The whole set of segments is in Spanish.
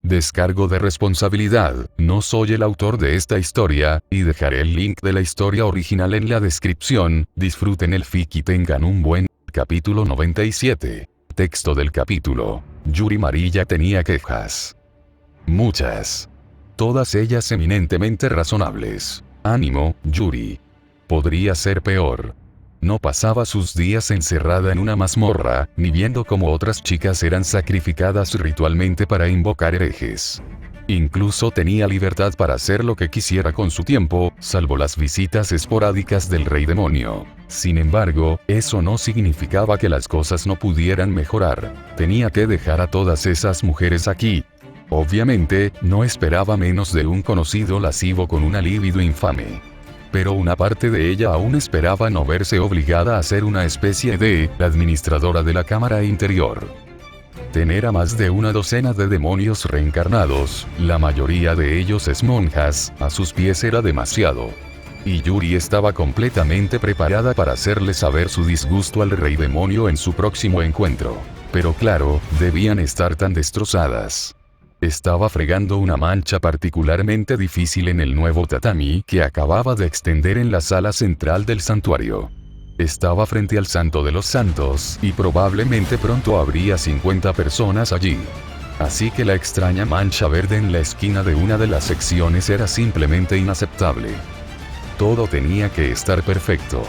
Descargo de responsabilidad, no soy el autor de esta historia, y dejaré el link de la historia original en la descripción. Disfruten el fic y tengan un buen capítulo 97. Texto del capítulo. Yuri Marilla tenía quejas. Muchas. Todas ellas eminentemente razonables. Ánimo, Yuri. Podría ser peor. No pasaba sus días encerrada en una mazmorra, ni viendo cómo otras chicas eran sacrificadas ritualmente para invocar herejes. Incluso tenía libertad para hacer lo que quisiera con su tiempo, salvo las visitas esporádicas del rey demonio. Sin embargo, eso no significaba que las cosas no pudieran mejorar. Tenía que dejar a todas esas mujeres aquí. Obviamente, no esperaba menos de un conocido lascivo con una libido infame. Pero una parte de ella aún esperaba no verse obligada a ser una especie de administradora de la cámara interior. Tener a más de una docena de demonios reencarnados, la mayoría de ellos es monjas, a sus pies era demasiado. Y Yuri estaba completamente preparada para hacerle saber su disgusto al rey demonio en su próximo encuentro. Pero claro, debían estar tan destrozadas. Estaba fregando una mancha particularmente difícil en el nuevo tatami que acababa de extender en la sala central del santuario. Estaba frente al Santo de los Santos, y probablemente pronto habría 50 personas allí. Así que la extraña mancha verde en la esquina de una de las secciones era simplemente inaceptable. Todo tenía que estar perfecto.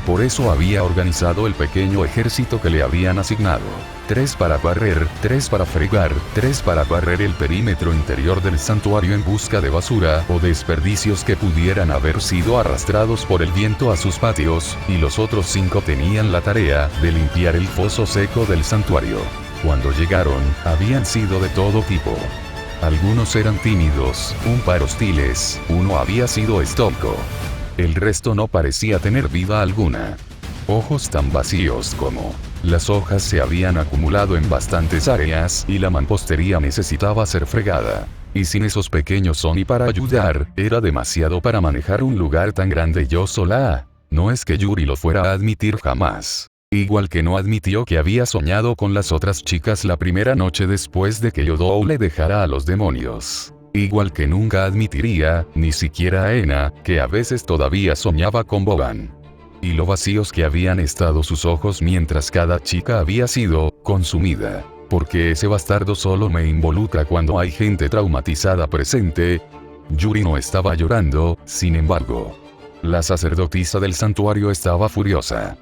Por eso había organizado el pequeño ejército que le habían asignado. 3 para barrer, 3 para fregar, 3 para barrer el perímetro interior del santuario en busca de basura o desperdicios que pudieran haber sido arrastrados por el viento a sus patios, y los otros 5 tenían la tarea de limpiar el foso seco del santuario. Cuando llegaron, habían sido de todo tipo. Algunos eran tímidos, un par hostiles, uno había sido estoico. El resto no parecía tener vida alguna. Ojos tan vacíos como las hojas se habían acumulado en bastantes áreas y la mampostería necesitaba ser fregada. Y sin esos pequeños Oni para ayudar, era demasiado para manejar un lugar tan grande yo sola. No es que Yuri lo fuera a admitir jamás. Igual que no admitió que había soñado con las otras chicas la primera noche después de que Yodou le dejara a los demonios. Igual que nunca admitiría, ni siquiera a Ena, que a veces todavía soñaba con Boban. Y lo vacíos que habían estado sus ojos mientras cada chica había sido consumida. Porque ese bastardo solo me involucra cuando hay gente traumatizada presente. Yuri no estaba llorando, sin embargo. La sacerdotisa del santuario estaba furiosa.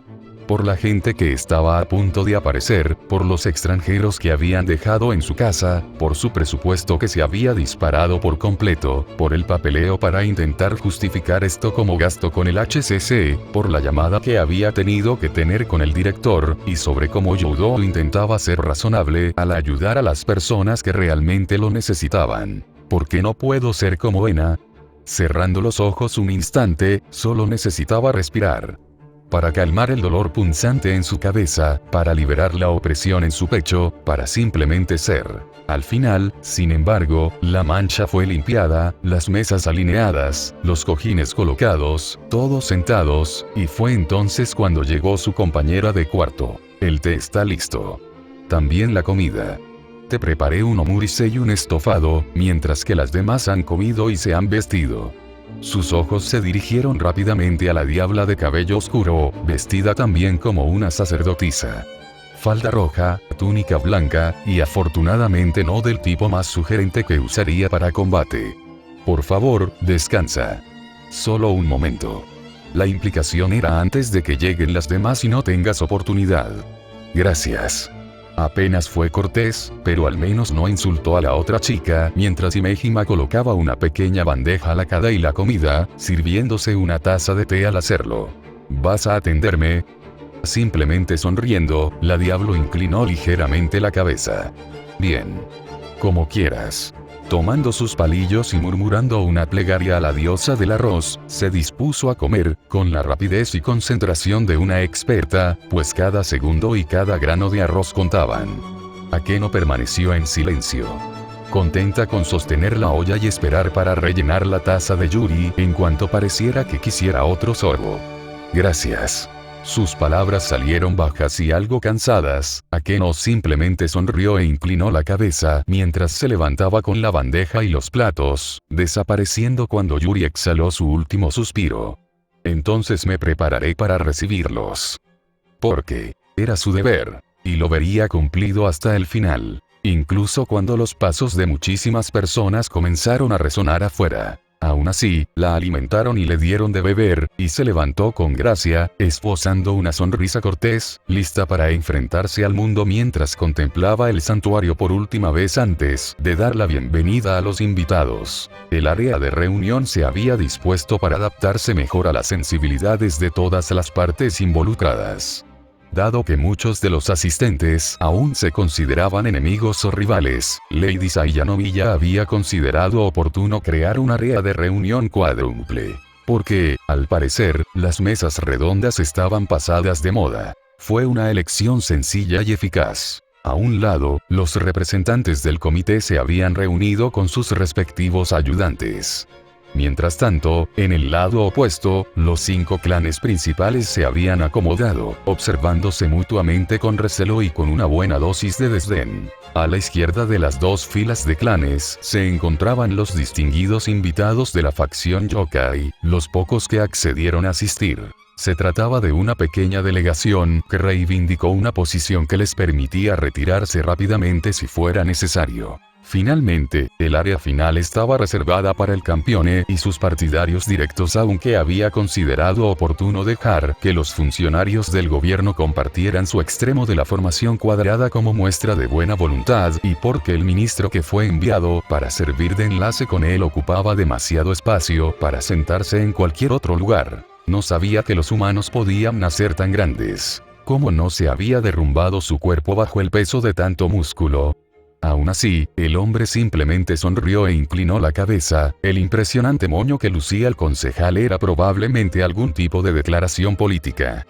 Por la gente que estaba a punto de aparecer, por los extranjeros que habían dejado en su casa, por su presupuesto que se había disparado por completo, por el papeleo para intentar justificar esto como gasto con el HCC, por la llamada que había tenido que tener con el director, y sobre cómo Yodou intentaba ser razonable al ayudar a las personas que realmente lo necesitaban. ¿Por qué no puedo ser como Ena? Cerrando los ojos un instante, solo necesitaba respirar. Para calmar el dolor punzante en su cabeza, para liberar la opresión en su pecho, para simplemente ser. Al final, sin embargo, la mancha fue limpiada, las mesas alineadas, los cojines colocados, todos sentados, y fue entonces cuando llegó su compañera de cuarto. El té está listo. También la comida. Te preparé un omurise y un estofado, mientras que las demás han comido y se han vestido. Sus ojos se dirigieron rápidamente a la diabla de cabello oscuro, vestida también como una sacerdotisa. Falda roja, túnica blanca, y afortunadamente no del tipo más sugerente que usaría para combate. Por favor, descansa. Solo un momento. La implicación era antes de que lleguen las demás y no tengas oportunidad. Gracias. Apenas fue cortés, pero al menos no insultó a la otra chica, mientras Himejima colocaba una pequeña bandeja lacada y la comida, sirviéndose una taza de té al hacerlo. ¿Vas a atenderme? Simplemente sonriendo, la diablo inclinó ligeramente la cabeza. Bien. Como quieras. Tomando sus palillos y murmurando una plegaria a la diosa del arroz, se dispuso a comer, con la rapidez y concentración de una experta, pues cada segundo y cada grano de arroz contaban. Akeno permaneció en silencio. Contenta con sostener la olla y esperar para rellenar la taza de Yuri en cuanto pareciera que quisiera otro sorbo. Gracias. Sus palabras salieron bajas y algo cansadas. Akeno simplemente sonrió e inclinó la cabeza mientras se levantaba con la bandeja y los platos, desapareciendo cuando Yuri exhaló su último suspiro. Entonces me prepararé para recibirlos. Porque era su deber, y lo vería cumplido hasta el final. Incluso cuando los pasos de muchísimas personas comenzaron a resonar afuera. Aún así, la alimentaron y le dieron de beber, y se levantó con gracia, esbozando una sonrisa cortés, lista para enfrentarse al mundo mientras contemplaba el santuario por última vez antes de dar la bienvenida a los invitados. El área de reunión se había dispuesto para adaptarse mejor a las sensibilidades de todas las partes involucradas. Dado que muchos de los asistentes aún se consideraban enemigos o rivales, Lady Sayanomiya había considerado oportuno crear un área de reunión cuádruple. Porque, al parecer, las mesas redondas estaban pasadas de moda. Fue una elección sencilla y eficaz. A un lado, los representantes del comité se habían reunido con sus respectivos ayudantes. Mientras tanto, en el lado opuesto, los 5 clanes principales se habían acomodado, observándose mutuamente con recelo y con una buena dosis de desdén. A la izquierda de las 2 filas de clanes se encontraban los distinguidos invitados de la facción Yokai, los pocos que accedieron a asistir. Se trataba de una pequeña delegación que reivindicó una posición que les permitía retirarse rápidamente si fuera necesario. Finalmente, el área final estaba reservada para el campeone y sus partidarios directos, aunque había considerado oportuno dejar que los funcionarios del gobierno compartieran su extremo de la formación cuadrada como muestra de buena voluntad y porque el ministro que fue enviado para servir de enlace con él ocupaba demasiado espacio para sentarse en cualquier otro lugar. No sabía que los humanos podían nacer tan grandes. ¿Cómo no se había derrumbado su cuerpo bajo el peso de tanto músculo? Aún así, el hombre simplemente sonrió e inclinó la cabeza. El impresionante moño que lucía el concejal era probablemente algún tipo de declaración política.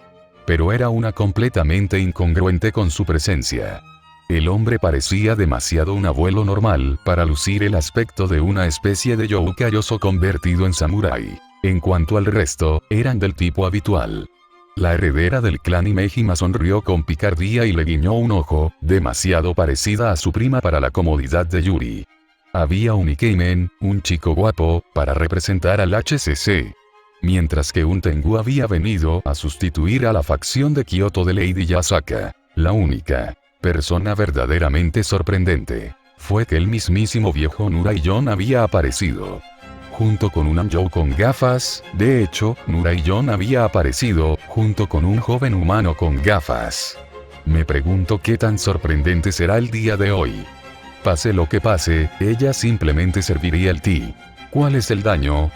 Pero era una completamente incongruente con su presencia. El hombre parecía demasiado un abuelo normal para lucir el aspecto de una especie de youkayoso convertido en samurái. En cuanto al resto, eran del tipo habitual. La heredera del clan Imejima sonrió con picardía y le guiñó un ojo, demasiado parecida a su prima para la comodidad de Yuri. Había un Ikemen, un chico guapo, para representar al HCC. Mientras que un Tengu había venido a sustituir a la facción de Kyoto de Lady Yasaka. La única persona verdaderamente sorprendente fue que el mismísimo viejo Nuraiyon había aparecido. Junto con un Anjou con gafas. De hecho, Nuraiyon había aparecido, junto con un joven humano con gafas. Me pregunto qué tan sorprendente será el día de hoy. Pase lo que pase, ella simplemente serviría el té. ¿Cuál es el daño?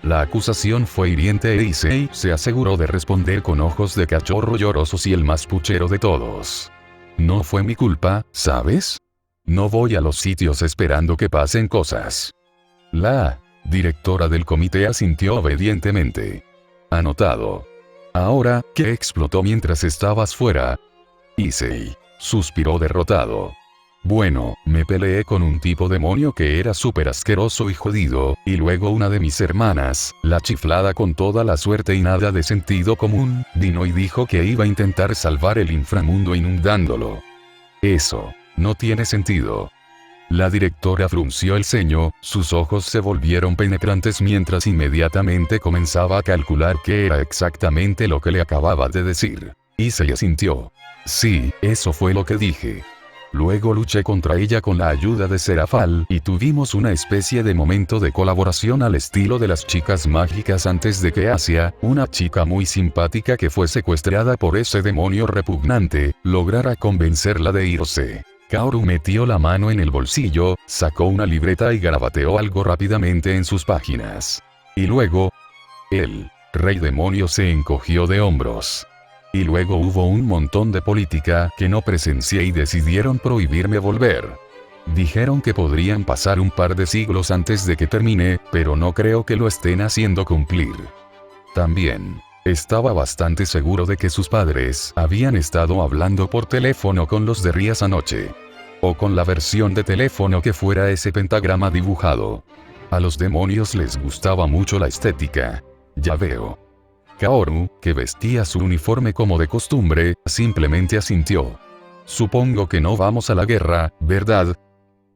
La acusación fue hiriente e Issei se aseguró de responder con ojos de cachorro llorosos y el más puchero de todos. No fue mi culpa, ¿sabes? No voy a los sitios esperando que pasen cosas. La directora del comité asintió obedientemente. Anotado. Ahora, ¿qué explotó mientras estabas fuera? Issei suspiró derrotado. Bueno, me peleé con un tipo demonio que era súper asqueroso y jodido, y luego una de mis hermanas, la chiflada con toda la suerte y nada de sentido común, vino y dijo que iba a intentar salvar el inframundo inundándolo. Eso no tiene sentido. La directora frunció el ceño, sus ojos se volvieron penetrantes mientras inmediatamente comenzaba a calcular qué era exactamente lo que le acababa de decir. Issei asintió. Sí, eso fue lo que dije. Luego luché contra ella con la ayuda de Serafal y tuvimos una especie de momento de colaboración al estilo de las chicas mágicas antes de que Asia, una chica muy simpática que fue secuestrada por ese demonio repugnante, lograra convencerla de irse. Kaoru metió la mano en el bolsillo, sacó una libreta y garabateó algo rápidamente en sus páginas. Y luego, el rey demonio se encogió de hombros. Y luego hubo un montón de política que no presencié y decidieron prohibirme volver. Dijeron que podrían pasar un par de siglos antes de que termine, pero no creo que lo estén haciendo cumplir. También estaba bastante seguro de que sus padres habían estado hablando por teléfono con los de Rías anoche. O con la versión de teléfono que fuera ese pentagrama dibujado. A los demonios les gustaba mucho la estética. Ya veo. Kaoru, que vestía su uniforme como de costumbre, simplemente asintió. Supongo que no vamos a la guerra, ¿verdad?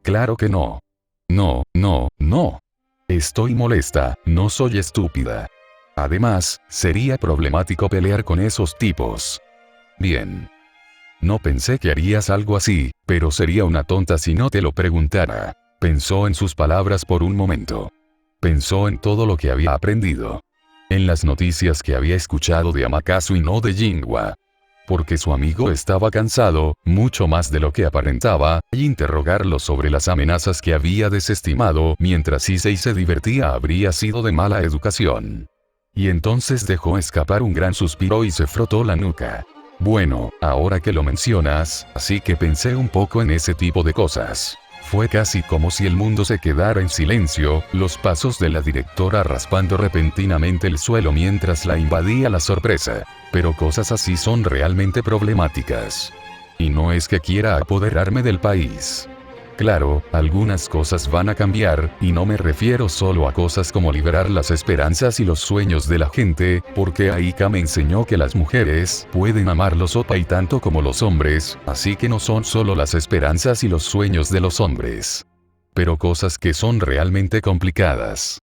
Claro que no. No, no, no. Estoy molesta, no soy estúpida. Además, sería problemático pelear con esos tipos. Bien. No pensé que harías algo así, pero sería una tonta si no te lo preguntara. Pensó en sus palabras por un momento. Pensó en todo lo que había aprendido. En las noticias que había escuchado de Amakasu y no de Jinwa. Porque su amigo estaba cansado, mucho más de lo que aparentaba, y interrogarlo sobre las amenazas que había desestimado mientras Issei se divertía habría sido de mala educación. Y entonces dejó escapar un gran suspiro y se frotó la nuca. Bueno, ahora que lo mencionas, así que pensé un poco en ese tipo de cosas. Fue casi como si el mundo se quedara en silencio, los pasos de la directora raspando repentinamente el suelo mientras la invadía la sorpresa. Pero cosas así son realmente problemáticas. Y no es que quiera apoderarme del país. Claro, algunas cosas van a cambiar, y no me refiero solo a cosas como liberar las esperanzas y los sueños de la gente, porque Aika me enseñó que las mujeres pueden amar los opai tanto como los hombres, así que no son solo las esperanzas y los sueños de los hombres. Pero cosas que son realmente complicadas.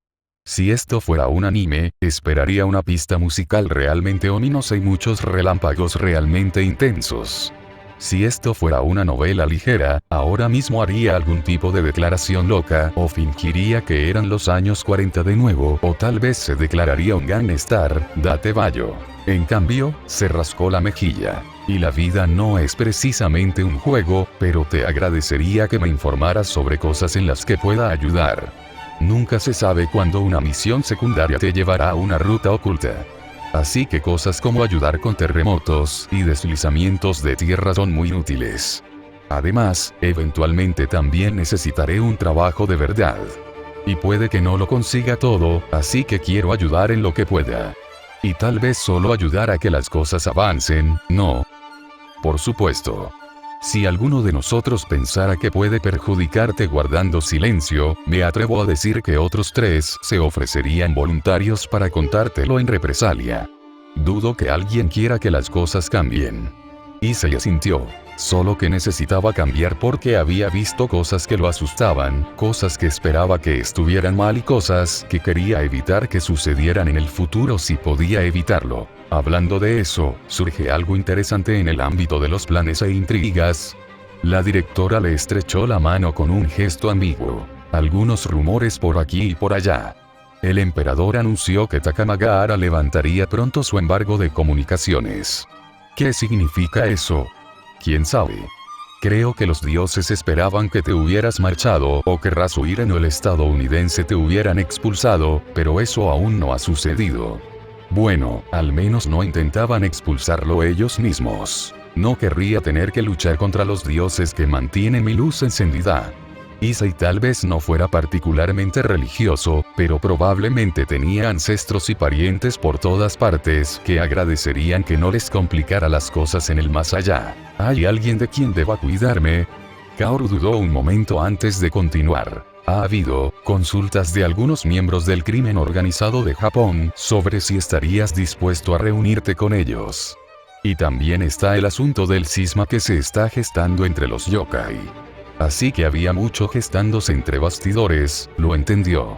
Si esto fuera un anime, esperaría una pista musical realmente ominosa y muchos relámpagos realmente intensos. Si esto fuera una novela ligera, ahora mismo haría algún tipo de declaración loca, o fingiría que eran los años 40 de nuevo, o tal vez se declararía un gangstar, date vallo. En cambio, se rascó la mejilla. Y la vida no es precisamente un juego, pero te agradecería que me informaras sobre cosas en las que pueda ayudar. Nunca se sabe cuándo una misión secundaria te llevará a una ruta oculta. Así que cosas como ayudar con terremotos y deslizamientos de tierra son muy útiles. Además, eventualmente también necesitaré un trabajo de verdad. Y puede que no lo consiga todo, así que quiero ayudar en lo que pueda. Y tal vez solo ayudar a que las cosas avancen, ¿no? Por supuesto. Si alguno de nosotros pensara que puede perjudicarte guardando silencio, me atrevo a decir que otros 3 se ofrecerían voluntarios para contártelo en represalia. Dudo que alguien quiera que las cosas cambien. Issei asintió. Solo que necesitaba cambiar porque había visto cosas que lo asustaban, cosas que esperaba que estuvieran mal y cosas que quería evitar que sucedieran en el futuro si podía evitarlo. Hablando de eso, surge algo interesante en el ámbito de los planes e intrigas. La directora le estrechó la mano con un gesto ambiguo. Algunos rumores por aquí y por allá. El emperador anunció que Takamagahara levantaría pronto su embargo de comunicaciones. ¿Qué significa eso? ¿Quién sabe? Creo que los dioses esperaban que te hubieras marchado o que Rasuiren o el estadounidense te hubieran expulsado, pero eso aún no ha sucedido. Bueno, al menos no intentaban expulsarlo ellos mismos. No querría tener que luchar contra los dioses que mantienen mi luz encendida. Issei tal vez no fuera particularmente religioso, pero probablemente tenía ancestros y parientes por todas partes que agradecerían que no les complicara las cosas en el más allá. ¿Hay alguien de quien deba cuidarme? Kaoru dudó un momento antes de continuar. Ha habido consultas de algunos miembros del crimen organizado de Japón sobre si estarías dispuesto a reunirte con ellos. Y también está el asunto del cisma que se está gestando entre los yokai. Así que había mucho gestándose entre bastidores, lo entendió.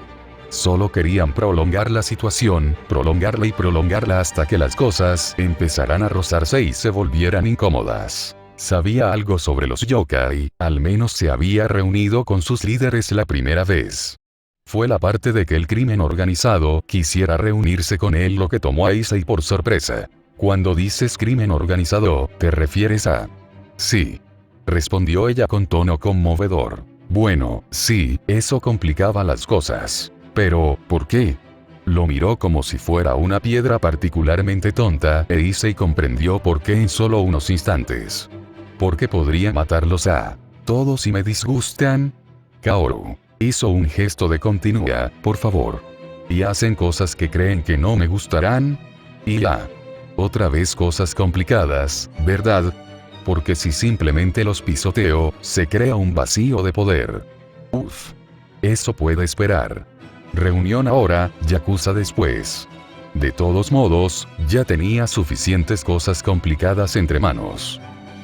Solo querían prolongar la situación, prolongarla y prolongarla hasta que las cosas empezaran a rozarse y se volvieran incómodas. Sabía algo sobre los yokai, al menos se había reunido con sus líderes la primera vez. Fue la parte de que el crimen organizado quisiera reunirse con él lo que tomó a Issei por sorpresa. Cuando dices crimen organizado, ¿te refieres a...? Sí. Respondió ella con tono conmovedor. Bueno, sí, eso complicaba las cosas. Pero, ¿por qué? Lo miró como si fuera una piedra particularmente tonta, e Issei comprendió por qué en solo unos instantes. Porque podría matarlos a todos y me disgustan. Kaoru hizo un gesto de continúa, por favor. Y hacen cosas que creen que no me gustarán. Y otra vez cosas complicadas, ¿verdad? Porque si simplemente los pisoteo, se crea un vacío de poder. Uf. Eso puede esperar. Reunión ahora, Yakuza después. De todos modos, ya tenía suficientes cosas complicadas entre manos.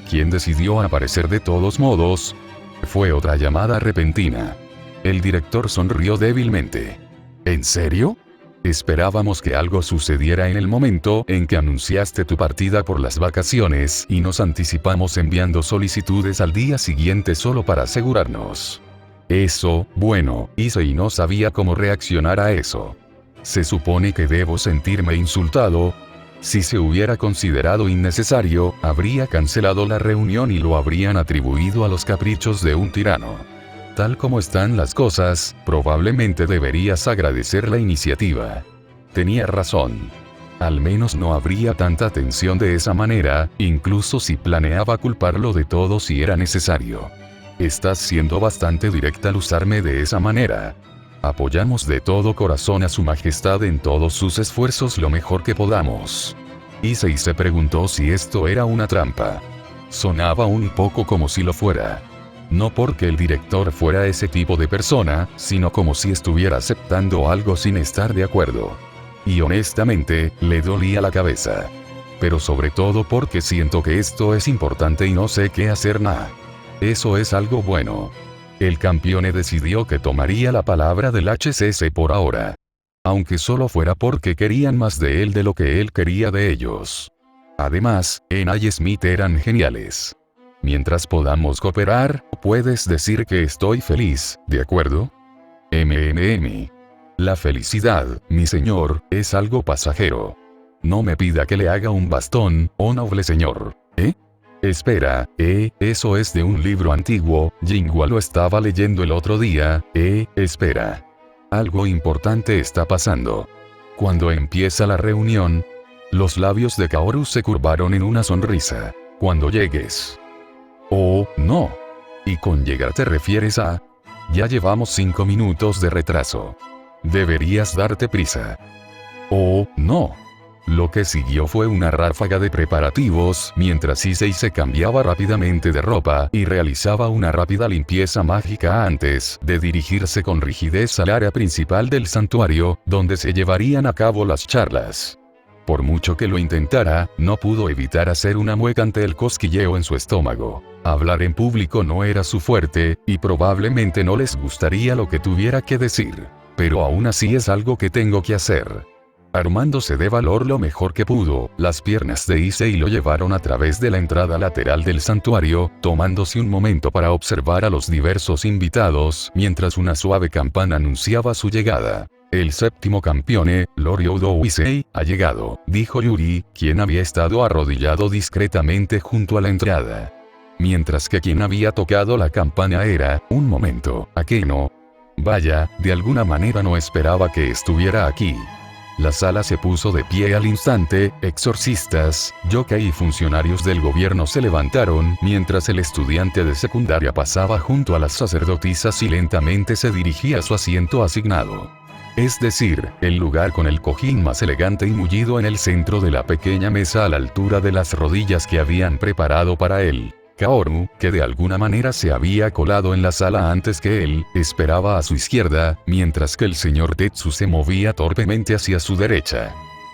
¿Quién decidió aparecer de todos modos? Fue otra llamada repentina. El director sonrió débilmente. ¿En serio? Esperábamos que algo sucediera en el momento en que anunciaste tu partida por las vacaciones y nos anticipamos enviando solicitudes al día siguiente solo para asegurarnos. Eso, bueno, hice y no sabía cómo reaccionar a eso. ¿Se supone que debo sentirme insultado? Si se hubiera considerado innecesario, habría cancelado la reunión y lo habrían atribuido a los caprichos de un tirano. Tal como están las cosas, probablemente deberías agradecer la iniciativa. Tenía razón. Al menos no habría tanta tensión de esa manera, incluso si planeaba culparlo de todo si era necesario. Estás siendo bastante directa al usarme de esa manera. Apoyamos de todo corazón a su majestad en todos sus esfuerzos lo mejor que podamos. Issei se preguntó si esto era una trampa. Sonaba un poco como si lo fuera. No porque el director fuera ese tipo de persona, sino como si estuviera aceptando algo sin estar de acuerdo. Y honestamente, le dolía la cabeza. Pero sobre todo porque siento que esto es importante y no sé qué hacer nada. Eso es algo bueno. El campeone decidió que tomaría la palabra del HCC por ahora. Aunque solo fuera porque querían más de él de lo que él quería de ellos. Además, Ena y Smith eran geniales. Mientras podamos cooperar, puedes decir que estoy feliz, ¿de acuerdo? La felicidad, mi señor, es algo pasajero. No me pida que le haga un bastón, oh noble señor. Espera, eso es de un libro antiguo, Jinhua lo estaba leyendo el otro día, espera. Algo importante está pasando. Cuando empieza la reunión, los labios de Kaoru se curvaron en una sonrisa. Cuando llegues. Oh, no. ¿Y con llegar te refieres a? Ya llevamos 5 minutos de retraso. Deberías darte prisa. Oh, no. Lo que siguió fue una ráfaga de preparativos, mientras Issei se cambiaba rápidamente de ropa y realizaba una rápida limpieza mágica antes de dirigirse con rigidez al área principal del santuario, donde se llevarían a cabo las charlas. Por mucho que lo intentara, no pudo evitar hacer una mueca ante el cosquilleo en su estómago. Hablar en público no era su fuerte, y probablemente no les gustaría lo que tuviera que decir. Pero aún así es algo que tengo que hacer. Armándose de valor lo mejor que pudo, las piernas de Issei lo llevaron a través de la entrada lateral del santuario, tomándose un momento para observar a los diversos invitados, mientras una suave campana anunciaba su llegada. El séptimo campeone, Loryu Issei, ha llegado, dijo Yuri, quien había estado arrodillado discretamente junto a la entrada. Mientras que quien había tocado la campana era, un momento, Akeno. Vaya, de alguna manera no esperaba que estuviera aquí. La sala se puso de pie al instante, exorcistas, yokai y funcionarios del gobierno se levantaron, mientras el estudiante de secundaria pasaba junto a las sacerdotisas y lentamente se dirigía a su asiento asignado. Es decir, el lugar con el cojín más elegante y mullido en el centro de la pequeña mesa a la altura de las rodillas que habían preparado para él. Kaoru, que de alguna manera se había colado en la sala antes que él, esperaba a su izquierda, mientras que el señor Tetsu se movía torpemente hacia su derecha.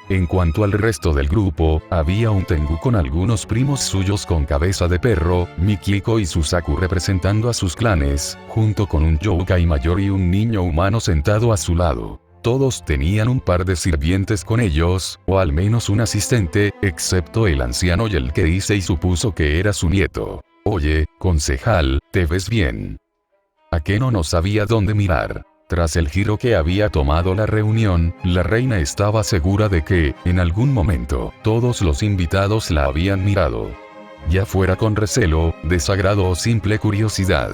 En cuanto al resto del grupo, había un Tengu con algunos primos suyos con cabeza de perro, Mikiko y Susaku representando a sus clanes, junto con un yokai mayor y un niño humano sentado a su lado. Todos tenían un par de sirvientes con ellos, o al menos un asistente, excepto el anciano y el que Issei supuso que era su nieto. Oye, concejal, ¿te ves bien? Akeno no sabía dónde mirar. Tras el giro que había tomado la reunión, la reina estaba segura de que, en algún momento, todos los invitados la habían mirado. Ya fuera con recelo, desagrado o simple curiosidad.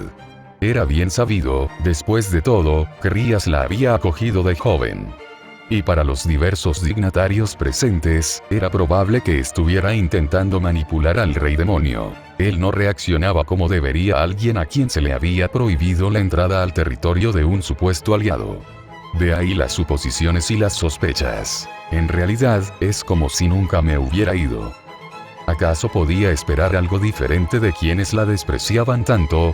Era bien sabido, después de todo, que Rías la había acogido de joven. Y para los diversos dignatarios presentes, era probable que estuviera intentando manipular al rey demonio. Él no reaccionaba como debería alguien a quien se le había prohibido la entrada al territorio de un supuesto aliado. De ahí las suposiciones y las sospechas. En realidad, es como si nunca me hubiera ido. ¿Acaso podía esperar algo diferente de quienes la despreciaban tanto?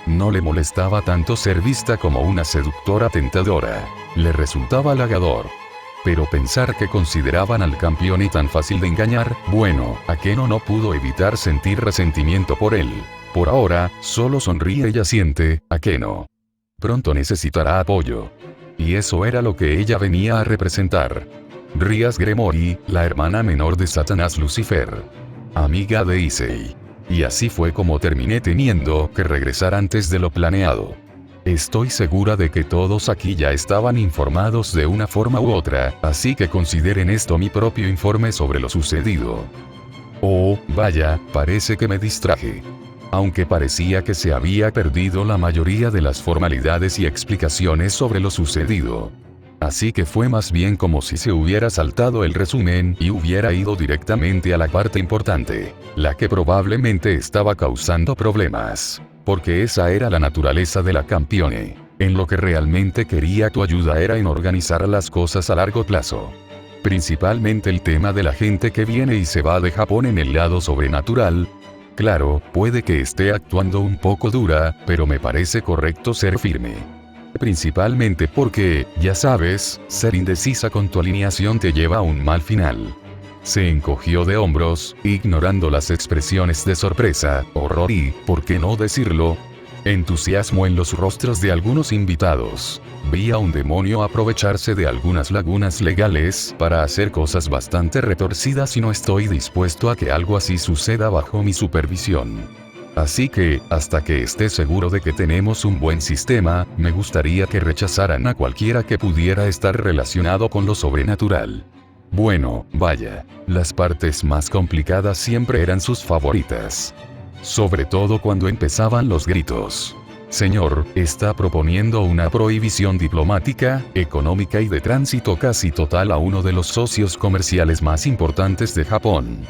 No le molestaba tanto ser vista como una seductora tentadora. Le resultaba halagador. Pero pensar que consideraban al campeón y tan fácil de engañar, bueno, Akeno no pudo evitar sentir resentimiento por él. Por ahora, solo sonríe y asiente, Akeno. Pronto necesitará apoyo. Y eso era lo que ella venía a representar. Rias Gremory, la hermana menor de Satanás Lucifer. Amiga de Issei. Y así fue como terminé teniendo que regresar antes de lo planeado. Estoy segura de que todos aquí ya estaban informados de una forma u otra, así que consideren esto mi propio informe sobre lo sucedido. Oh, vaya, parece que me distraje. Aunque parecía que se había perdido la mayoría de las formalidades y explicaciones sobre lo sucedido. Así que fue más bien como si se hubiera saltado el resumen y hubiera ido directamente a la parte importante, la que probablemente estaba causando problemas. Porque esa era la naturaleza de la campeone. En lo que realmente quería tu ayuda era en organizar las cosas a largo plazo. Principalmente el tema de la gente que viene y se va de Japón en el lado sobrenatural. Claro, puede que esté actuando un poco dura, pero me parece correcto ser firme. Principalmente porque, ya sabes, ser indecisa con tu alineación te lleva a un mal final. Se encogió de hombros, ignorando las expresiones de sorpresa, horror y, ¿por qué no decirlo?, entusiasmo en los rostros de algunos invitados. Vi a un demonio aprovecharse de algunas lagunas legales para hacer cosas bastante retorcidas y no estoy dispuesto a que algo así suceda bajo mi supervisión. Así que, hasta que esté seguro de que tenemos un buen sistema, me gustaría que rechazaran a cualquiera que pudiera estar relacionado con lo sobrenatural. Bueno, vaya, las partes más complicadas siempre eran sus favoritas. Sobre todo cuando empezaban los gritos. Señor, está proponiendo una prohibición diplomática, económica y de tránsito casi total a uno de los socios comerciales más importantes de Japón.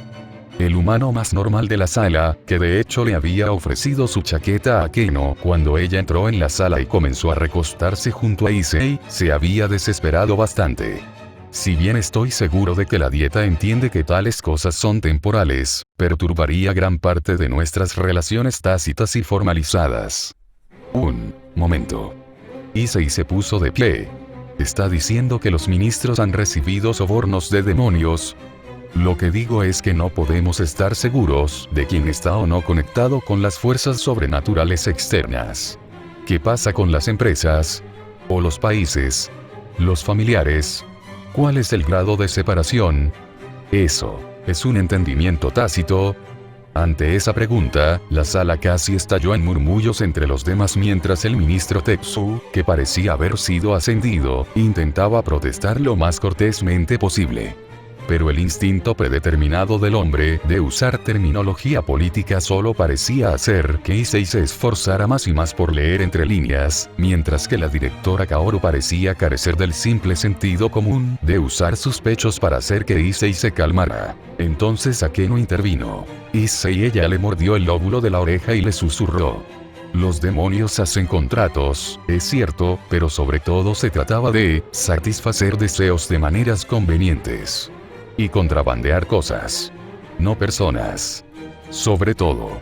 El humano más normal de la sala, que de hecho le había ofrecido su chaqueta a Akeno cuando ella entró en la sala y comenzó a recostarse junto a Issei, se había desesperado bastante. Si bien estoy seguro de que la dieta entiende que tales cosas son temporales, perturbaría gran parte de nuestras relaciones tácitas y formalizadas. Un momento. Issei se puso de pie. ¿Está diciendo que los ministros han recibido sobornos de demonios? Lo que digo es que no podemos estar seguros de quién está o no conectado con las fuerzas sobrenaturales externas. ¿Qué pasa con las empresas? ¿O los países? ¿Los familiares? ¿Cuál es el grado de separación? Eso, ¿es un entendimiento tácito? Ante esa pregunta, la sala casi estalló en murmullos entre los demás mientras el ministro Tetsu, que parecía haber sido ascendido, intentaba protestar lo más cortésmente posible. Pero el instinto predeterminado del hombre de usar terminología política solo parecía hacer que Issei se esforzara más y más por leer entre líneas, mientras que la directora Kaoru parecía carecer del simple sentido común de usar sus pechos para hacer que Issei se calmara. Entonces Akeno intervino. Issei ella le mordió el lóbulo de la oreja y le susurró. Los demonios hacen contratos, es cierto, pero sobre todo se trataba de satisfacer deseos de maneras convenientes. Y contrabandear cosas. No personas. Sobre todo.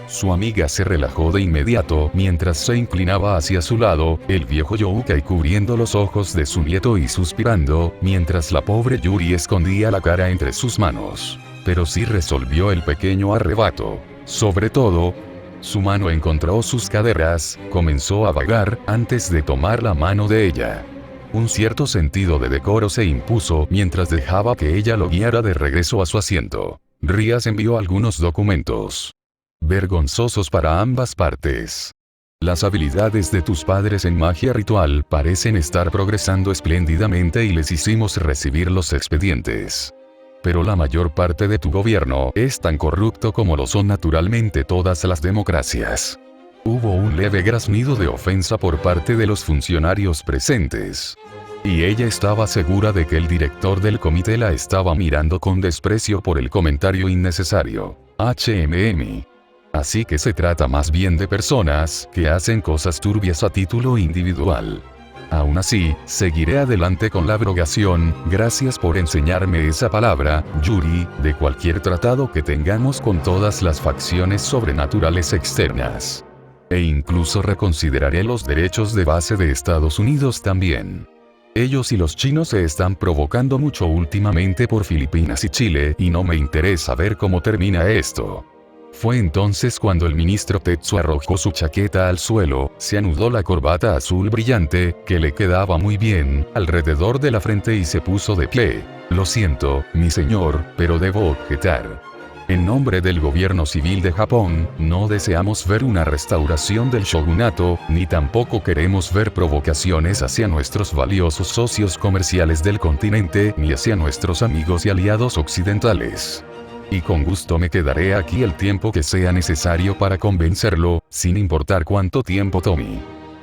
Su amiga se relajó de inmediato mientras se inclinaba hacia su lado, el viejo Youkai cubriendo los ojos de su nieto y suspirando, mientras la pobre Yuri escondía la cara entre sus manos. Pero sí resolvió el pequeño arrebato. Sobre todo, su mano encontró sus caderas, comenzó a vagar antes de tomar la mano de ella. Un cierto sentido de decoro se impuso mientras dejaba que ella lo guiara de regreso a su asiento. Rias envió algunos documentos. Vergonzosos para ambas partes. Las habilidades de tus padres en magia ritual parecen estar progresando espléndidamente y les hicimos recibir los expedientes. Pero la mayor parte de tu gobierno es tan corrupto como lo son naturalmente todas las democracias. Hubo un leve graznido de ofensa por parte de los funcionarios presentes. Y ella estaba segura de que el director del comité la estaba mirando con desprecio por el comentario innecesario. Así que se trata más bien de personas que hacen cosas turbias a título individual. Aún así, seguiré adelante con la abrogación, gracias por enseñarme esa palabra, Yuri, de cualquier tratado que tengamos con todas las facciones sobrenaturales externas. E incluso reconsideraré los derechos de base de Estados Unidos también. Ellos y los chinos se están provocando mucho últimamente por Filipinas y Chile y no me interesa ver cómo termina esto. Fue entonces cuando el ministro Tetsu arrojó su chaqueta al suelo, se anudó la corbata azul brillante, que le quedaba muy bien, alrededor de la frente y se puso de pie. Lo siento, mi señor, pero debo objetar. En nombre del gobierno civil de Japón, no deseamos ver una restauración del shogunato, ni tampoco queremos ver provocaciones hacia nuestros valiosos socios comerciales del continente, ni hacia nuestros amigos y aliados occidentales. Y con gusto me quedaré aquí el tiempo que sea necesario para convencerlo, sin importar cuánto tiempo tome.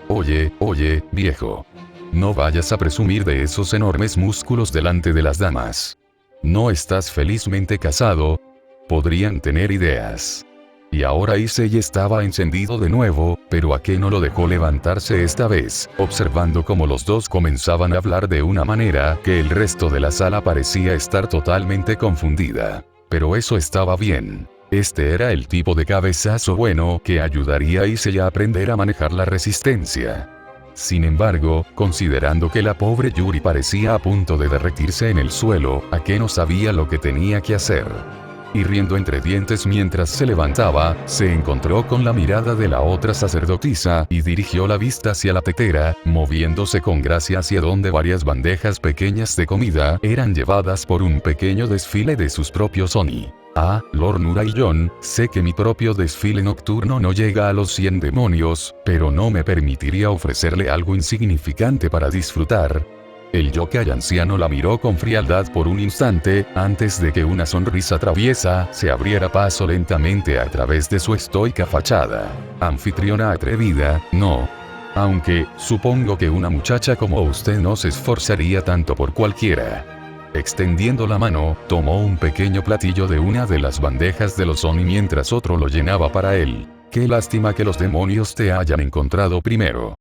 Oye, viejo. No vayas a presumir de esos enormes músculos delante de las damas. ¿No estás felizmente casado? Podrían tener ideas. Y ahora Issei estaba encendido de nuevo, pero Ake no lo dejó levantarse esta vez, observando cómo los dos comenzaban a hablar de una manera que el resto de la sala parecía estar totalmente confundida. Pero eso estaba bien. Este era el tipo de cabezazo bueno que ayudaría a Issei a aprender a manejar la resistencia. Sin embargo, considerando que la pobre Yuri parecía a punto de derretirse en el suelo, Ake no sabía lo que tenía que hacer. Y riendo entre dientes mientras se levantaba, se encontró con la mirada de la otra sacerdotisa y dirigió la vista hacia la tetera, moviéndose con gracia hacia donde varias bandejas pequeñas de comida eran llevadas por un pequeño desfile de sus propios Oni. Ah, Lord Nuraillon, sé que mi propio desfile nocturno no llega a los 100 demonios, pero no me permitiría ofrecerle algo insignificante para disfrutar. El yokai anciano la miró con frialdad por un instante, antes de que una sonrisa traviesa se abriera paso lentamente a través de su estoica fachada. Anfitriona atrevida, no. Aunque, supongo que una muchacha como usted no se esforzaría tanto por cualquiera. Extendiendo la mano, tomó un pequeño platillo de una de las bandejas de los Oni mientras otro lo llenaba para él. Qué lástima que los demonios te hayan encontrado primero.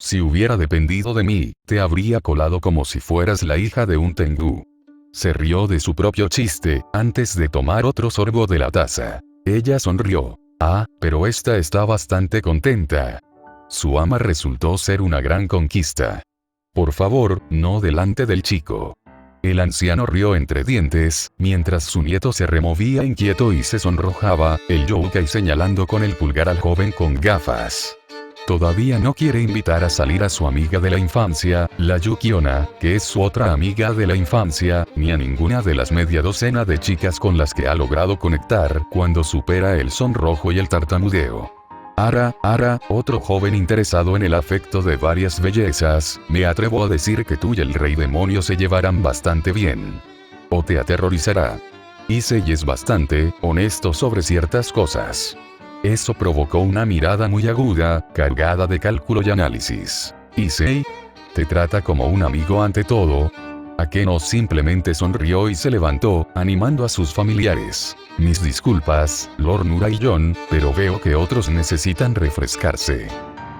Si hubiera dependido de mí, te habría colado como si fueras la hija de un Tengu. Se rió de su propio chiste, antes de tomar otro sorbo de la taza. Ella sonrió. Ah, pero esta está bastante contenta. Su ama resultó ser una gran conquista. Por favor, no delante del chico. El anciano rió entre dientes, mientras su nieto se removía inquieto y se sonrojaba, el yokai señalando con el pulgar al joven con gafas. Todavía no quiere invitar a salir a su amiga de la infancia, la Yukiona, que es su otra amiga de la infancia, ni a ninguna de las media docena de chicas con las que ha logrado conectar cuando supera el sonrojo y el tartamudeo. Ara, otro joven interesado en el afecto de varias bellezas, me atrevo a decir que tú y el rey demonio se llevarán bastante bien. O te aterrorizará. Issei es bastante honesto sobre ciertas cosas. Eso provocó una mirada muy aguda, cargada de cálculo y análisis. Issei, ¿te trata como un amigo ante todo? Akeno simplemente sonrió y se levantó, animando a sus familiares. Mis disculpas, Lord Nuraillon, pero veo que otros necesitan refrescarse.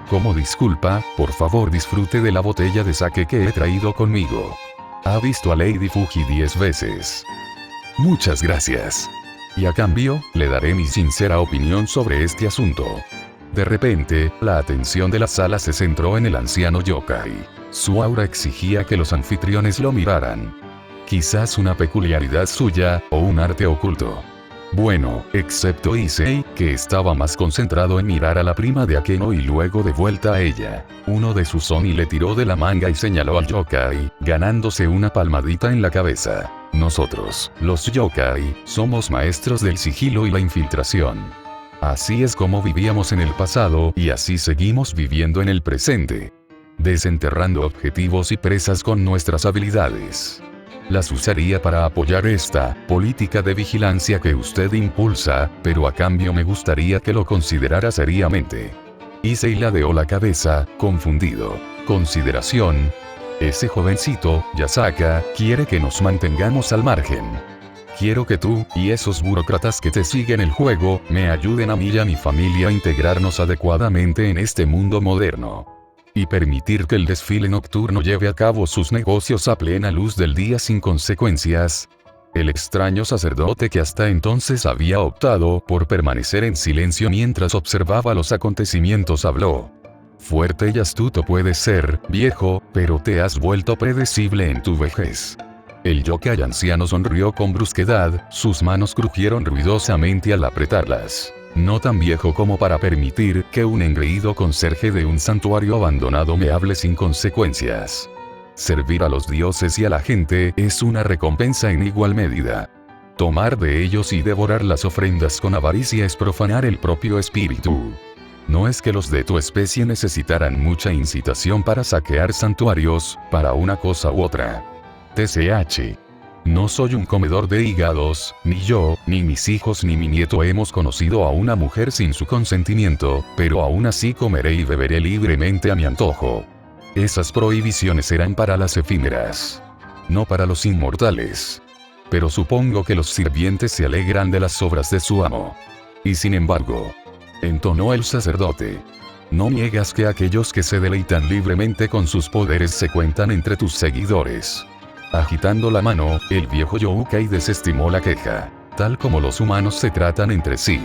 Como disculpa, por favor disfrute de la botella de sake que he traído conmigo. Ha visto a Lady Fuji 10 veces. Muchas gracias. Y a cambio, le daré mi sincera opinión sobre este asunto. De repente, la atención de la sala se centró en el anciano yokai. Su aura exigía que los anfitriones lo miraran. Quizás una peculiaridad suya, o un arte oculto. Bueno, excepto Issei, que estaba más concentrado en mirar a la prima de Akeno y luego de vuelta a ella. Uno de sus Oni le tiró de la manga y señaló al yokai, ganándose una palmadita en la cabeza. Nosotros, los yokai, somos maestros del sigilo y la infiltración. Así es como vivíamos en el pasado y así seguimos viviendo en el presente. Desenterrando objetivos y presas con nuestras habilidades. Las usaría para apoyar esta política de vigilancia que usted impulsa, pero a cambio me gustaría que lo considerara seriamente. Issei ladeó la cabeza, confundido. Consideración. Ese jovencito, Yasaka, quiere que nos mantengamos al margen. Quiero que tú, y esos burócratas que te siguen el juego, me ayuden a mí y a mi familia a integrarnos adecuadamente en este mundo moderno. Y permitir que el desfile nocturno lleve a cabo sus negocios a plena luz del día sin consecuencias. El extraño sacerdote que hasta entonces había optado por permanecer en silencio mientras observaba los acontecimientos habló. Fuerte y astuto puedes ser, viejo, pero te has vuelto predecible en tu vejez. El yokai anciano sonrió con brusquedad, sus manos crujieron ruidosamente al apretarlas. No tan viejo como para permitir que un engreído conserje de un santuario abandonado me hable sin consecuencias. Servir a los dioses y a la gente es una recompensa en igual medida. Tomar de ellos y devorar las ofrendas con avaricia es profanar el propio espíritu. No es que los de tu especie necesitaran mucha incitación para saquear santuarios, para una cosa u otra. TCH. No soy un comedor de hígados, ni yo, ni mis hijos ni mi nieto hemos conocido a una mujer sin su consentimiento, pero aún así comeré y beberé libremente a mi antojo. Esas prohibiciones eran para las efímeras, no para los inmortales. Pero supongo que los sirvientes se alegran de las obras de su amo. Y sin embargo, entonó el sacerdote, no niegas que aquellos que se deleitan libremente con sus poderes se cuentan entre tus seguidores. Agitando la mano, el viejo yokai desestimó la queja. Tal como los humanos se tratan entre sí.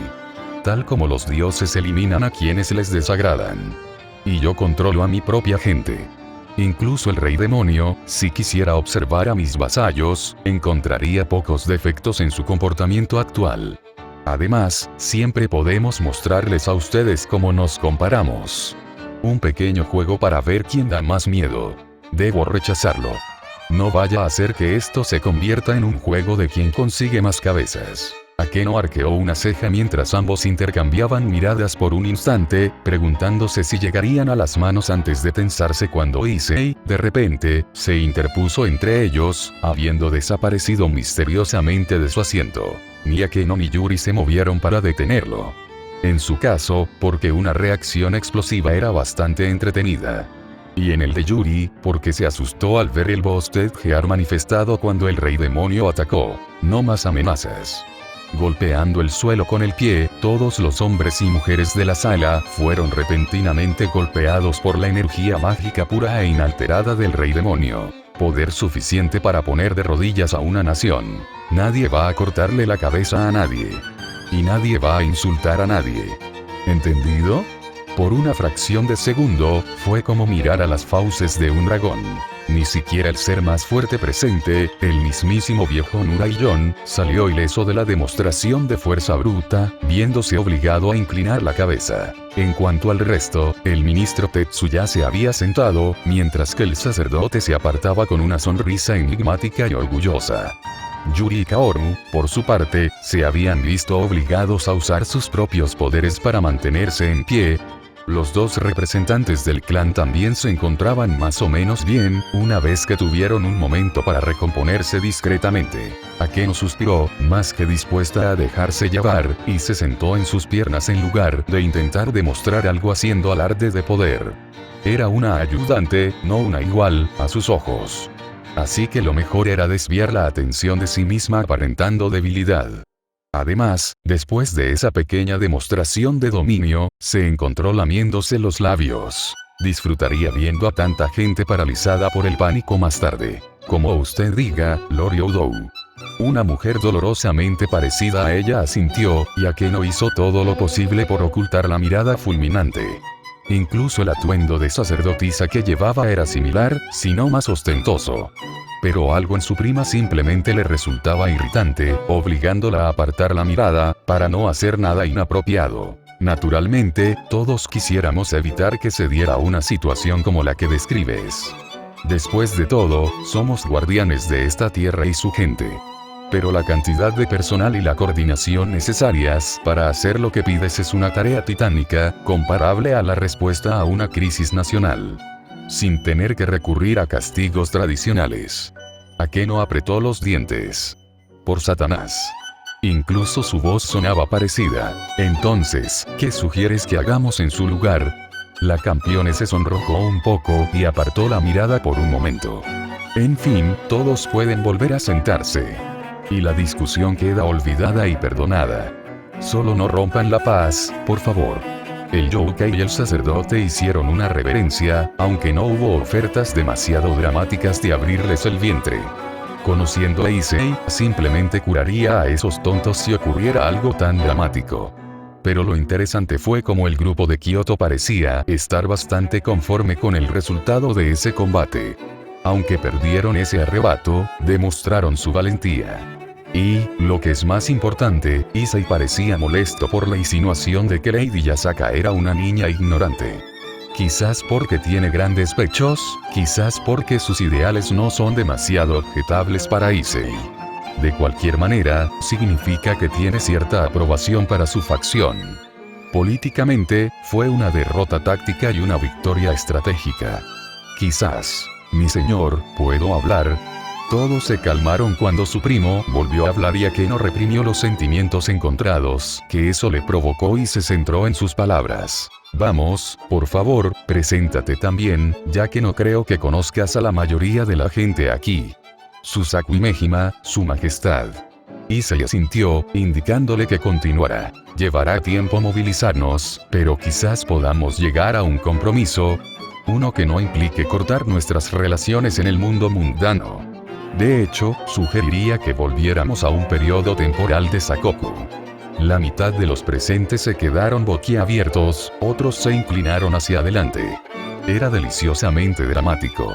Tal como los dioses eliminan a quienes les desagradan. Y yo controlo a mi propia gente. Incluso el rey demonio, si quisiera observar a mis vasallos, encontraría pocos defectos en su comportamiento actual. Además, siempre podemos mostrarles a ustedes cómo nos comparamos. Un pequeño juego para ver quién da más miedo. Debo rechazarlo. No vaya a hacer que esto se convierta en un juego de quien consigue más cabezas. Akeno arqueó una ceja mientras ambos intercambiaban miradas por un instante, preguntándose si llegarían a las manos antes de tensarse cuando Issei, de repente, se interpuso entre ellos, habiendo desaparecido misteriosamente de su asiento. Ni Akeno ni Yuri se movieron para detenerlo. En su caso, porque una reacción explosiva era bastante entretenida. Y en el de Yuri, porque se asustó al ver el bostejear manifestado cuando el rey demonio atacó. No más amenazas. Golpeando el suelo con el pie, todos los hombres y mujeres de la sala fueron repentinamente golpeados por la energía mágica pura e inalterada del rey demonio. Poder suficiente para poner de rodillas a una nación. Nadie va a cortarle la cabeza a nadie. Y nadie va a insultar a nadie. ¿Entendido? Por una fracción de segundo, fue como mirar a las fauces de un dragón. Ni siquiera el ser más fuerte presente, el mismísimo viejo Nuraiyon, salió ileso de la demostración de fuerza bruta, viéndose obligado a inclinar la cabeza. En cuanto al resto, el ministro Tetsuya se había sentado, mientras que el sacerdote se apartaba con una sonrisa enigmática y orgullosa. Yuri y Kaoru, por su parte, se habían visto obligados a usar sus propios poderes para mantenerse en pie. Los dos representantes del clan también se encontraban más o menos bien, una vez que tuvieron un momento para recomponerse discretamente. Akeno suspiró, más que dispuesta a dejarse llevar, y se sentó en sus piernas en lugar de intentar demostrar algo haciendo alarde de poder. Era una ayudante, no una igual, a sus ojos. Así que lo mejor era desviar la atención de sí misma aparentando debilidad. Además, después de esa pequeña demostración de dominio, se encontró lamiéndose los labios. Disfrutaría viendo a tanta gente paralizada por el pánico más tarde. Como usted diga, Lord Youdou. Una mujer dolorosamente parecida a ella asintió, y Akeno hizo todo lo posible por ocultar la mirada fulminante. Incluso el atuendo de sacerdotisa que llevaba era similar, si no más ostentoso. Pero algo en su prima simplemente le resultaba irritante, obligándola a apartar la mirada, para no hacer nada inapropiado. Naturalmente, todos quisiéramos evitar que se diera una situación como la que describes. Después de todo, somos guardianes de esta tierra y su gente. Pero la cantidad de personal y la coordinación necesarias para hacer lo que pides es una tarea titánica, comparable a la respuesta a una crisis nacional. Sin tener que recurrir a castigos tradicionales. Akeno apretó los dientes. Por Satanás. Incluso su voz sonaba parecida. Entonces, ¿qué sugieres que hagamos en su lugar? La campeona se sonrojó un poco y apartó la mirada por un momento. En fin, todos pueden volver a sentarse. Y la discusión queda olvidada y perdonada. Solo no rompan la paz, por favor. El yokai y el sacerdote hicieron una reverencia, aunque no hubo ofertas demasiado dramáticas de abrirles el vientre. Conociendo a Issei, simplemente curaría a esos tontos si ocurriera algo tan dramático. Pero lo interesante fue como el grupo de Kyoto parecía estar bastante conforme con el resultado de ese combate. Aunque perdieron ese arrebato, demostraron su valentía. Y, lo que es más importante, Issei parecía molesto por la insinuación de que Lady Yasaka era una niña ignorante. Quizás porque tiene grandes pechos, quizás porque sus ideales no son demasiado objetables para Issei. De cualquier manera, significa que tiene cierta aprobación para su facción. Políticamente, fue una derrota táctica y una victoria estratégica. Quizás, mi señor, ¿puedo hablar? Todos se calmaron cuando su primo volvió a hablar y Akeno reprimió los sentimientos encontrados que eso le provocó y se centró en sus palabras. Vamos, por favor, preséntate también, ya que no creo que conozcas a la mayoría de la gente aquí. Susaku Mejima, su majestad. Issei asintió, indicándole que continuará. Llevará tiempo movilizarnos, pero quizás podamos llegar a un compromiso. Uno que no implique cortar nuestras relaciones en el mundo mundano. De hecho, sugeriría que volviéramos a un periodo temporal de Sakoku. La mitad de los presentes se quedaron boquiabiertos, otros se inclinaron hacia adelante. Era deliciosamente dramático.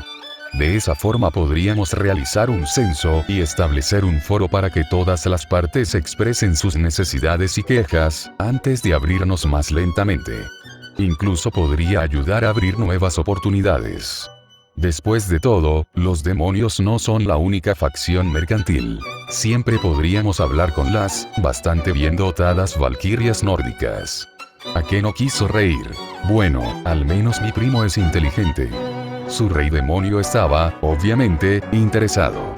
De esa forma podríamos realizar un censo y establecer un foro para que todas las partes expresen sus necesidades y quejas, antes de abrirnos más lentamente. Incluso podría ayudar a abrir nuevas oportunidades. Después de todo, los demonios no son la única facción mercantil. Siempre podríamos hablar con las, bastante bien dotadas valquirias nórdicas. Akeno quiso reír. Bueno, al menos mi primo es inteligente. Su rey demonio estaba, obviamente, interesado.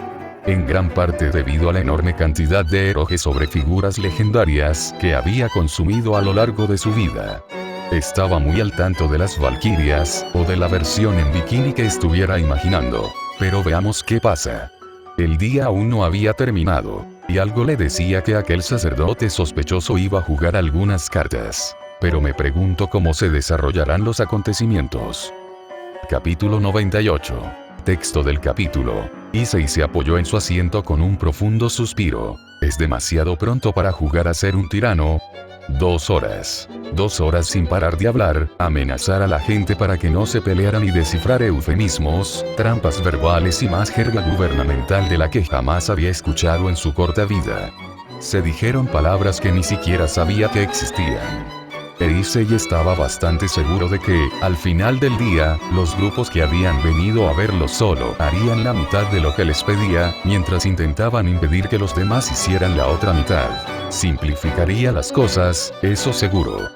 En gran parte debido a la enorme cantidad de eroges sobre figuras legendarias que había consumido a lo largo de su vida. Estaba muy al tanto de las valquirias, o de la versión en bikini que estuviera imaginando. Pero veamos qué pasa. El día aún no había terminado, y algo le decía que aquel sacerdote sospechoso iba a jugar algunas cartas. Pero me pregunto cómo se desarrollarán los acontecimientos. Capítulo 98. Texto del capítulo. Issei se apoyó en su asiento con un profundo suspiro. Es demasiado pronto para jugar a ser un tirano. 2 horas. 2 horas sin parar de hablar, amenazar a la gente para que no se pelearan y descifrar eufemismos, trampas verbales y más jerga gubernamental de la que jamás había escuchado en su corta vida. Se dijeron palabras que ni siquiera sabía que existían. Issei estaba bastante seguro de que, al final del día, los grupos que habían venido a verlo solo harían la mitad de lo que les pedía, mientras intentaban impedir que los demás hicieran la otra mitad. Simplificaría las cosas, eso seguro.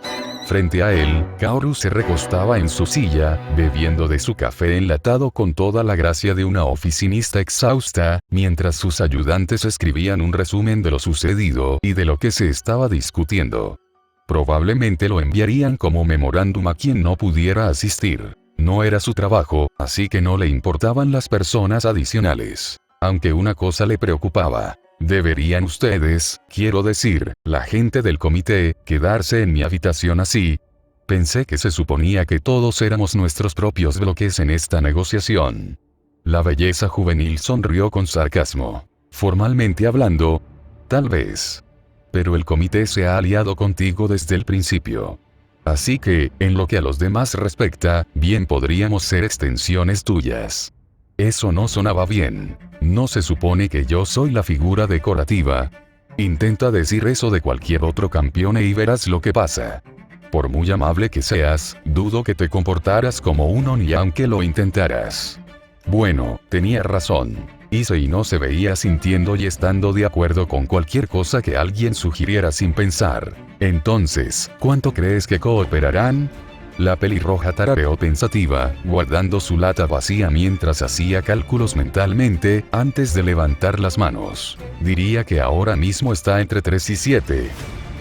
Frente a él, Kaoru se recostaba en su silla, bebiendo de su café enlatado con toda la gracia de una oficinista exhausta, mientras sus ayudantes escribían un resumen de lo sucedido y de lo que se estaba discutiendo. Probablemente lo enviarían como memorándum a quien no pudiera asistir. No era su trabajo, así que no le importaban las personas adicionales. Aunque una cosa le preocupaba. ¿Deberían ustedes, quiero decir, la gente del comité, quedarse en mi habitación así? Pensé que se suponía que todos éramos nuestros propios bloques en esta negociación. La belleza juvenil sonrió con sarcasmo. Formalmente hablando, tal vez. Pero el comité se ha aliado contigo desde el principio. Así que, en lo que a los demás respecta, bien podríamos ser extensiones tuyas. Eso no sonaba bien. ¿No se supone que yo soy la figura decorativa? Intenta decir eso de cualquier otro campeón y verás lo que pasa. Por muy amable que seas, dudo que te comportaras como uno ni aunque lo intentaras. Bueno, tenía razón. Issei no se veía sintiendo y estando de acuerdo con cualquier cosa que alguien sugiriera sin pensar. Entonces, ¿cuánto crees que cooperarán? La pelirroja tarareó pensativa, guardando su lata vacía mientras hacía cálculos mentalmente, antes de levantar las manos. Diría que ahora mismo está entre 3 y 7.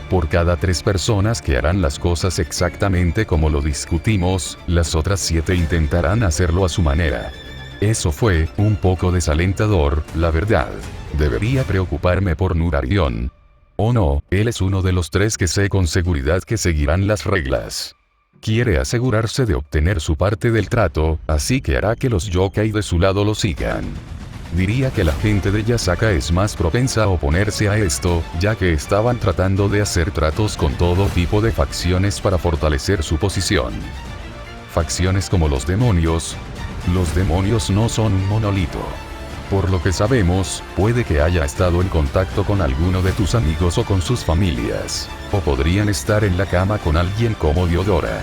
Por cada 3 personas que harán las cosas exactamente como lo discutimos, las otras 7 intentarán hacerlo a su manera. Eso fue un poco desalentador, la verdad. Debería preocuparme por Nurarion. O no, él es uno de los 3 que sé con seguridad que seguirán las reglas. Quiere asegurarse de obtener su parte del trato, así que hará que los yokai de su lado lo sigan. Diría que la gente de Yasaka es más propensa a oponerse a esto, ya que estaban tratando de hacer tratos con todo tipo de facciones para fortalecer su posición. Facciones como los demonios. Los demonios no son un monolito. Por lo que sabemos, puede que haya estado en contacto con alguno de tus amigos o con sus familias. O podrían estar en la cama con alguien como Diodora.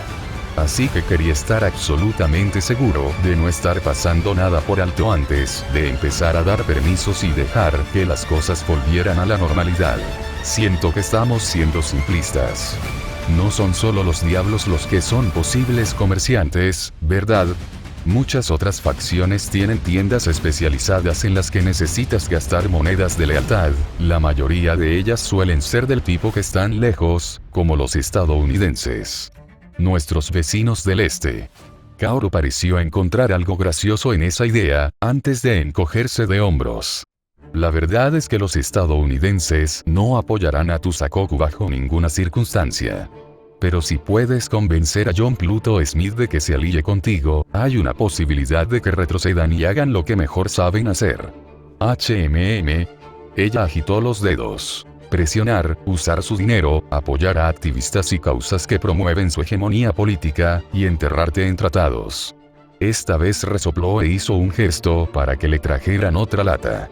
Así que quería estar absolutamente seguro de no estar pasando nada por alto antes de empezar a dar permisos y dejar que las cosas volvieran a la normalidad. Siento que estamos siendo simplistas. No son solo los diablos los que son posibles comerciantes, ¿verdad? Muchas otras facciones tienen tiendas especializadas en las que necesitas gastar monedas de lealtad. La mayoría de ellas suelen ser del tipo que están lejos, como los estadounidenses. Nuestros vecinos del este. Kaoru pareció encontrar algo gracioso en esa idea, antes de encogerse de hombros. La verdad es que los estadounidenses no apoyarán a tu Sakoku bajo ninguna circunstancia. Pero si puedes convencer a John Pluto Smith de que se alíe contigo, hay una posibilidad de que retrocedan y hagan lo que mejor saben hacer. Ella agitó los dedos. Presionar, usar su dinero, apoyar a activistas y causas que promueven su hegemonía política, y enterrarte en tratados. Esta vez resopló e hizo un gesto para que le trajeran otra lata.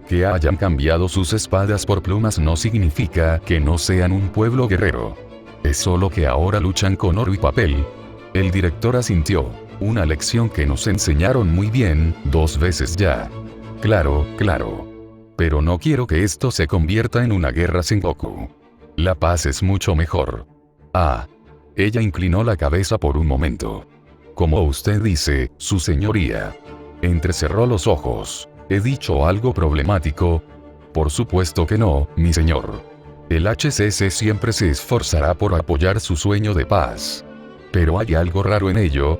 Que hayan cambiado sus espadas por plumas no significa que no sean un pueblo guerrero. Es solo que ahora luchan con oro y papel. El director asintió. Una lección que nos enseñaron muy bien, 2 veces ya. Claro. Pero no quiero que esto se convierta en una guerra Sengoku. La paz es mucho mejor. Ella inclinó la cabeza por un momento. Como usted dice, su señoría. Entrecerró los ojos. ¿He dicho algo problemático? Por supuesto que no, mi señor. El HCC siempre se esforzará por apoyar su sueño de paz. Pero hay algo raro en ello.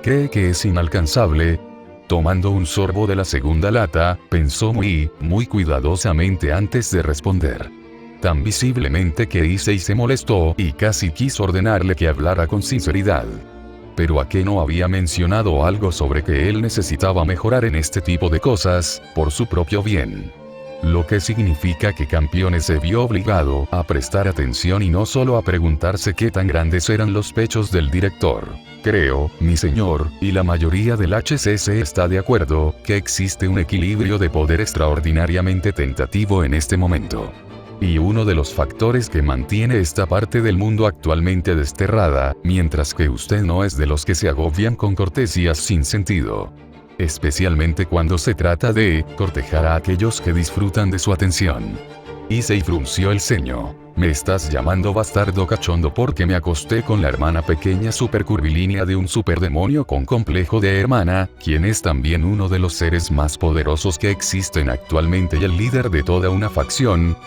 ¿Cree que es inalcanzable? Tomando un sorbo de la segunda lata, pensó muy cuidadosamente antes de responder. Tan visiblemente que Issei se molestó y casi quiso ordenarle que hablara con sinceridad. Pero ¿a qué no había mencionado algo sobre que él necesitaba mejorar en este tipo de cosas, por su propio bien? Lo que significa que Campeones se vio obligado a prestar atención y no solo a preguntarse qué tan grandes eran los pechos del director. Creo, mi señor, y la mayoría del HCC está de acuerdo, que existe un equilibrio de poder extraordinariamente tentativo en este momento. Y uno de los factores que mantiene esta parte del mundo actualmente desterrada, mientras que usted no es de los que se agobian con cortesías sin sentido. Especialmente cuando se trata de cortejar a aquellos que disfrutan de su atención. Issei frunció el ceño. Me estás llamando bastardo cachondo porque me acosté con la hermana pequeña supercurvilínea de un superdemonio con complejo de hermana, quien es también uno de los seres más poderosos que existen actualmente y el líder de toda una facción.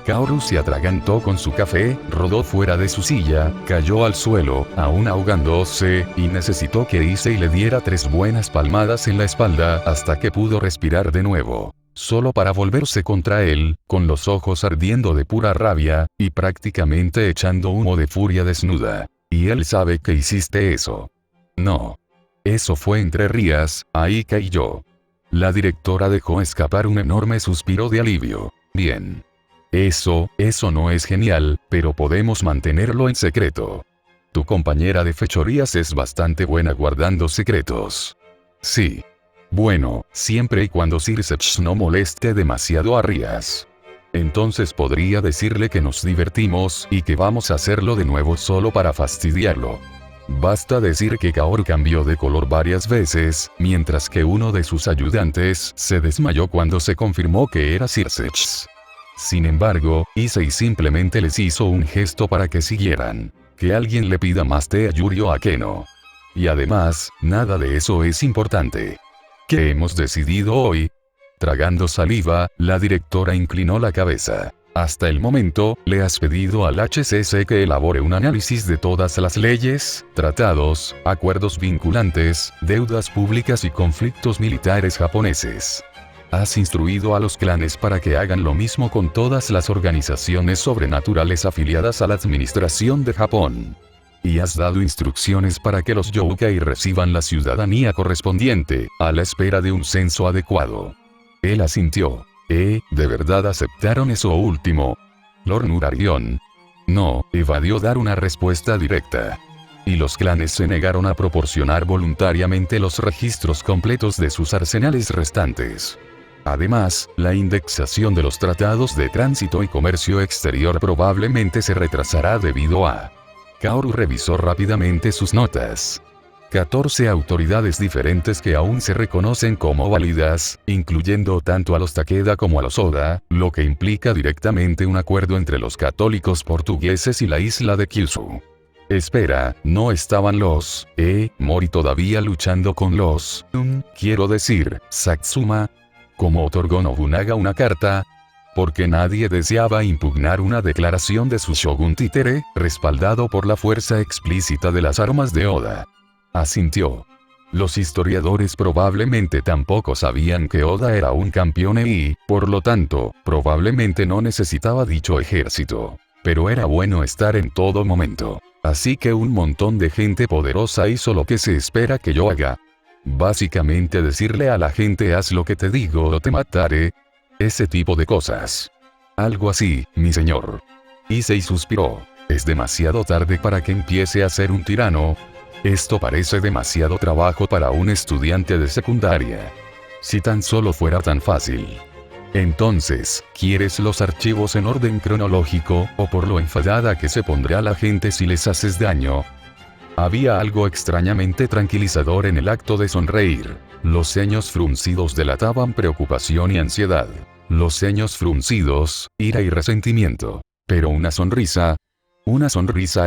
Kaoru se atragantó con su café, rodó fuera de su silla, cayó al suelo, aún ahogándose, y necesitó que Issei le diera 3 buenas palmadas en la espalda hasta que pudo respirar de nuevo. Solo para volverse contra él, con los ojos ardiendo de pura rabia, y prácticamente echando humo de furia desnuda. Y él sabe que hiciste eso. No. Eso fue entre Rías, Aika y yo. La directora dejó escapar un enorme suspiro de alivio. Bien. Eso no es genial, pero podemos mantenerlo en secreto. Tu compañera de fechorías es bastante buena guardando secretos. Sí. Bueno, siempre y cuando Circeps no moleste demasiado a Rías. Entonces podría decirle que nos divertimos y que vamos a hacerlo de nuevo solo para fastidiarlo. Basta decir que Kaoru cambió de color varias veces, mientras que uno de sus ayudantes se desmayó cuando se confirmó que era Circeps. Sin embargo, Issei simplemente les hizo un gesto para que siguieran. Que alguien le pida más té a Yuri o a Keno. Y además, nada de eso es importante. ¿Qué hemos decidido hoy? Tragando saliva, la directora inclinó la cabeza. Hasta el momento, le has pedido al HCC que elabore un análisis de todas las leyes, tratados, acuerdos vinculantes, deudas públicas y conflictos militares japoneses. Has instruido a los clanes para que hagan lo mismo con todas las organizaciones sobrenaturales afiliadas a la administración de Japón. Y has dado instrucciones para que los Youkai reciban la ciudadanía correspondiente, a la espera de un censo adecuado. Él asintió. ¿De verdad aceptaron eso último? Lord Nurarion. No, evadió dar una respuesta directa. Y los clanes se negaron a proporcionar voluntariamente los registros completos de sus arsenales restantes. Además, la indexación de los tratados de tránsito y comercio exterior probablemente se retrasará debido a... Kaoru revisó rápidamente sus notas. 14 autoridades diferentes que aún se reconocen como válidas, incluyendo tanto a los Takeda como a los Oda, lo que implica directamente un acuerdo entre los católicos portugueses y la isla de Kyushu. Espera, ¿no estaban los, Mori todavía luchando con los, quiero decir, Satsuma? ¿Cómo otorgó Nobunaga una carta? Porque nadie deseaba impugnar una declaración de su shogun títere, respaldado por la fuerza explícita de las armas de Oda. Asintió. Los historiadores probablemente tampoco sabían que Oda era un campeón y, por lo tanto, probablemente no necesitaba dicho ejército. Pero era bueno estar en todo momento. Así que un montón de gente poderosa hizo lo que se espera que yo haga. Básicamente decirle a la gente haz lo que te digo o te mataré. Ese tipo de cosas. Algo así, mi señor. Issei suspiró. Es demasiado tarde para que empiece a ser un tirano. Esto parece demasiado trabajo para un estudiante de secundaria. Si tan solo fuera tan fácil. Entonces, ¿quieres los archivos en orden cronológico, o por lo enfadada que se pondrá la gente si les haces daño? Había algo extrañamente tranquilizador en el acto de sonreír. Los ceños fruncidos delataban preocupación y ansiedad. Los ceños fruncidos, ira y resentimiento. Pero una sonrisa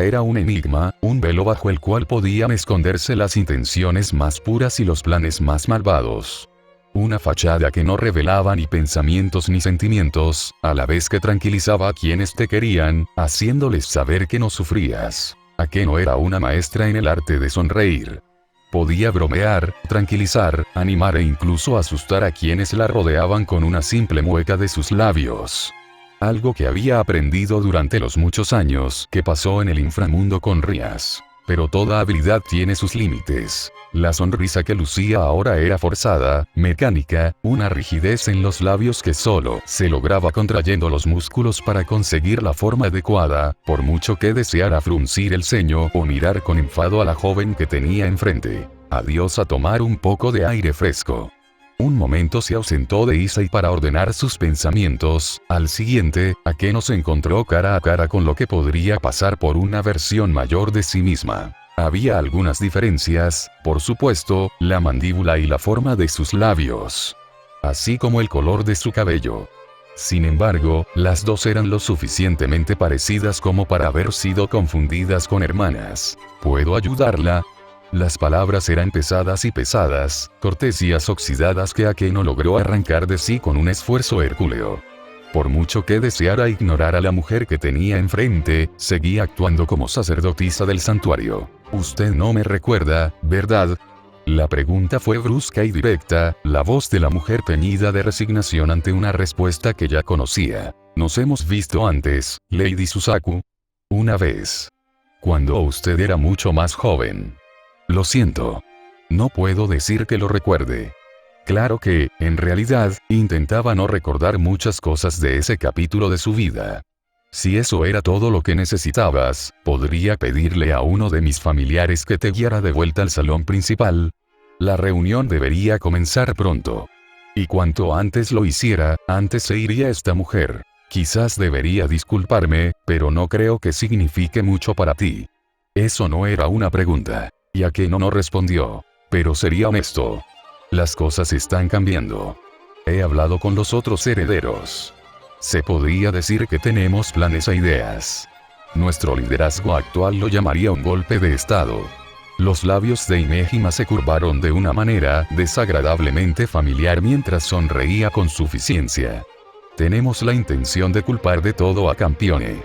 era un enigma, un velo bajo el cual podían esconderse las intenciones más puras y los planes más malvados. Una fachada que no revelaba ni pensamientos ni sentimientos, a la vez que tranquilizaba a quienes te querían, haciéndoles saber que no sufrías. Akeno era una maestra en el arte de sonreír. Podía bromear, tranquilizar, animar e incluso asustar a quienes la rodeaban con una simple mueca de sus labios. Algo que había aprendido durante los muchos años que pasó en el inframundo con Rias. Pero toda habilidad tiene sus límites. La sonrisa que lucía ahora era forzada, mecánica, una rigidez en los labios que solo se lograba contrayendo los músculos para conseguir la forma adecuada, por mucho que deseara fruncir el ceño o mirar con enfado a la joven que tenía enfrente. Adiós a tomar un poco de aire fresco. Un momento se ausentó de Issei para ordenar sus pensamientos, al siguiente, Akeno se encontró cara a cara con lo que podría pasar por una versión mayor de sí misma. Había algunas diferencias, por supuesto, la mandíbula y la forma de sus labios. Así como el color de su cabello. Sin embargo, las dos eran lo suficientemente parecidas como para haber sido confundidas con hermanas. ¿Puedo ayudarla? Las palabras eran pesadas y pesadas, cortesías oxidadas que Akeno logró arrancar de sí con un esfuerzo hercúleo. Por mucho que deseara ignorar a la mujer que tenía enfrente, seguía actuando como sacerdotisa del santuario. Usted no me recuerda, ¿verdad? La pregunta fue brusca y directa, la voz de la mujer teñida de resignación ante una respuesta que ya conocía. Nos hemos visto antes, Lady Suzaku. Una vez. Cuando usted era mucho más joven. Lo siento. No puedo decir que lo recuerde. Claro que, en realidad, intentaba no recordar muchas cosas de ese capítulo de su vida. Si eso era todo lo que necesitabas, podría pedirle a uno de mis familiares que te guiara de vuelta al salón principal. La reunión debería comenzar pronto. Y cuanto antes lo hiciera, antes se iría esta mujer. Quizás debería disculparme, pero no creo que signifique mucho para ti. Eso no era una pregunta. Y Akeno no respondió. Pero sería honesto. Las cosas están cambiando. He hablado con los otros herederos. Se podría decir que tenemos planes e ideas. Nuestro liderazgo actual lo llamaría un golpe de estado. Los labios de Inejima se curvaron de una manera desagradablemente familiar mientras sonreía con suficiencia. Tenemos la intención de culpar de todo a Campione.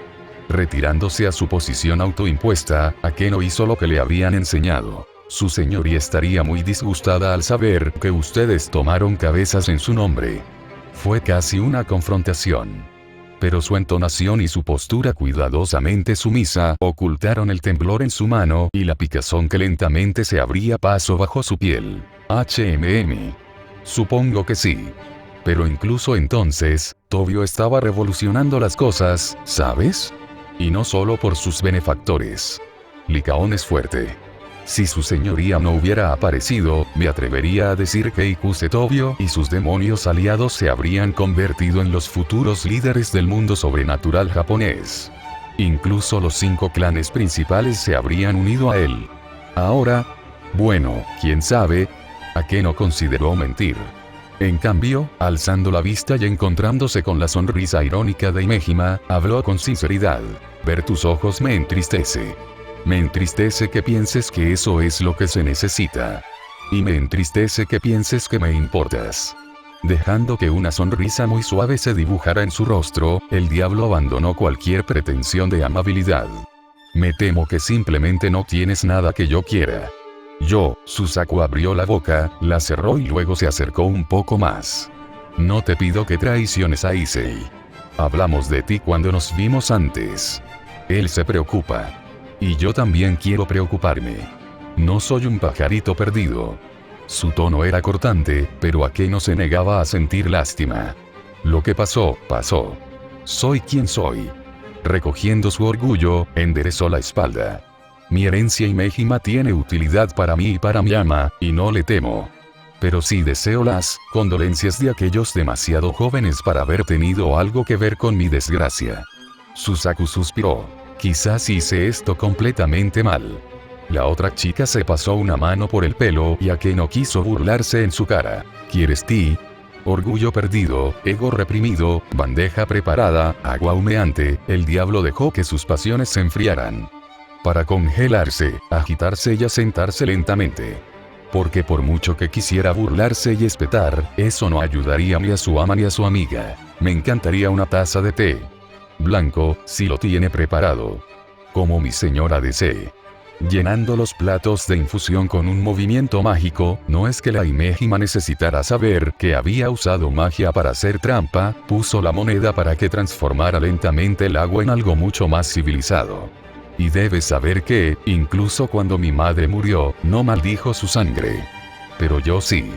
Retirándose a su posición autoimpuesta, Akeno hizo lo que le habían enseñado. Su señoría estaría muy disgustada al saber que ustedes tomaron cabezas en su nombre. Fue casi una confrontación. Pero su entonación y su postura cuidadosamente sumisa ocultaron el temblor en su mano y la picazón que lentamente se abría paso bajo su piel. HMM. Supongo que sí. Pero incluso entonces, Tobio estaba revolucionando las cosas, ¿sabes? Y no solo por sus benefactores. Licaón es fuerte. Si su señoría no hubiera aparecido, me atrevería a decir que Ikuse Tobio y sus demonios aliados se habrían convertido en los futuros líderes del mundo sobrenatural japonés. Incluso los 5 clanes principales se habrían unido a él. Ahora, bueno, quién sabe, Akeno consideró mentir. En cambio, alzando la vista y encontrándose con la sonrisa irónica de Imejima, habló con sinceridad. Ver tus ojos me entristece. Me entristece que pienses que eso es lo que se necesita. Y me entristece que pienses que me importas. Dejando que una sonrisa muy suave se dibujara en su rostro, el diablo abandonó cualquier pretensión de amabilidad. Me temo que simplemente no tienes nada que yo quiera. Susaku abrió la boca, la cerró y luego se acercó un poco más. No te pido que traiciones a Issei. Hablamos de ti cuando nos vimos antes. Él se preocupa. Y yo también quiero preocuparme. No soy un pajarito perdido. Su tono era cortante, pero Akeno se negaba a sentir lástima. Lo que pasó, pasó. Soy quien soy. Recogiendo su orgullo, enderezó la espalda. Mi herencia Imejima tiene utilidad para mí y para mi ama, y no le temo. Pero sí deseo las condolencias de aquellos demasiado jóvenes para haber tenido algo que ver con mi desgracia. Susaku suspiró. Quizás hice esto completamente mal. La otra chica se pasó una mano por el pelo y Akeno quiso burlarse en su cara. ¿Quieres ti? Orgullo perdido, ego reprimido, bandeja preparada, agua humeante, el diablo dejó que sus pasiones se enfriaran. Para congelarse, agitarse y asentarse lentamente. Porque por mucho que quisiera burlarse y espetar, eso no ayudaría ni a su ama ni a su amiga. Me encantaría una taza de té. Blanco, si lo tiene preparado. Como mi señora desee. Llenando los platos de infusión con un movimiento mágico, no es que la Imejima necesitara saber que había usado magia para hacer trampa, puso la moneda para que transformara lentamente el agua en algo mucho más civilizado. Y debes saber que, incluso cuando mi madre murió, no maldijo su sangre. Pero yo sí.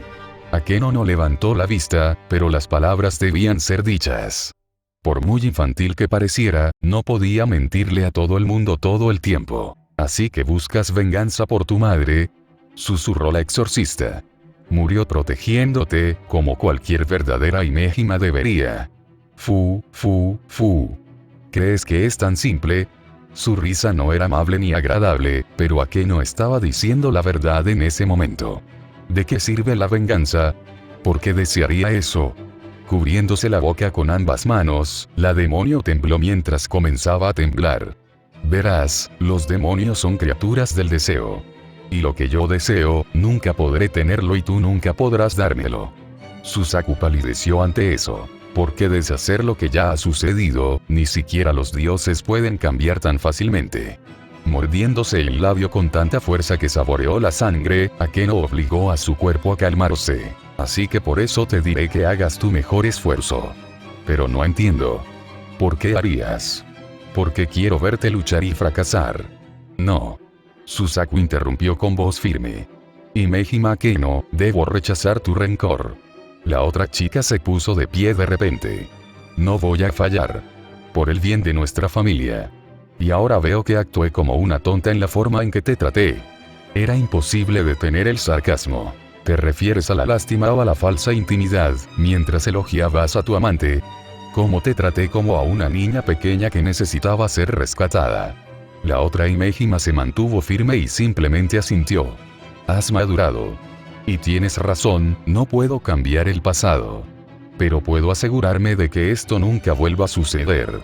Akeno no levantó la vista, pero las palabras debían ser dichas. Por muy infantil que pareciera, no podía mentirle a todo el mundo todo el tiempo. Así que buscas venganza por tu madre, susurró la exorcista. Murió protegiéndote, como cualquier verdadera Imejima debería. Fu. ¿Crees que es tan simple? Su risa no era amable ni agradable, pero Akeno estaba diciendo la verdad en ese momento. ¿De qué sirve la venganza? ¿Por qué desearía eso? Cubriéndose la boca con ambas manos, la demonio tembló mientras comenzaba a temblar. Verás, los demonios son criaturas del deseo. Y lo que yo deseo, nunca podré tenerlo y tú nunca podrás dármelo. Susaku palideció ante eso. ¿Por qué deshacer lo que ya ha sucedido? Ni siquiera los dioses pueden cambiar tan fácilmente. Mordiéndose el labio con tanta fuerza que saboreó la sangre, Akeno obligó a su cuerpo a calmarse. Así que por eso te diré que hagas tu mejor esfuerzo. Pero no entiendo. ¿Por qué harías? Porque quiero verte luchar y fracasar. No. Susaku interrumpió con voz firme. Imejima Akeno, debo rechazar tu rencor. La otra chica se puso de pie de repente. No voy a fallar. Por el bien de nuestra familia. Y ahora veo que actué como una tonta en la forma en que te traté. Era imposible detener el sarcasmo. ¿Te refieres a la lástima o a la falsa intimidad, mientras elogiabas a tu amante? ¿Cómo te traté como a una niña pequeña que necesitaba ser rescatada? La otra Imejima se mantuvo firme y simplemente asintió. Has madurado. Y tienes razón, no puedo cambiar el pasado. Pero puedo asegurarme de que esto nunca vuelva a suceder.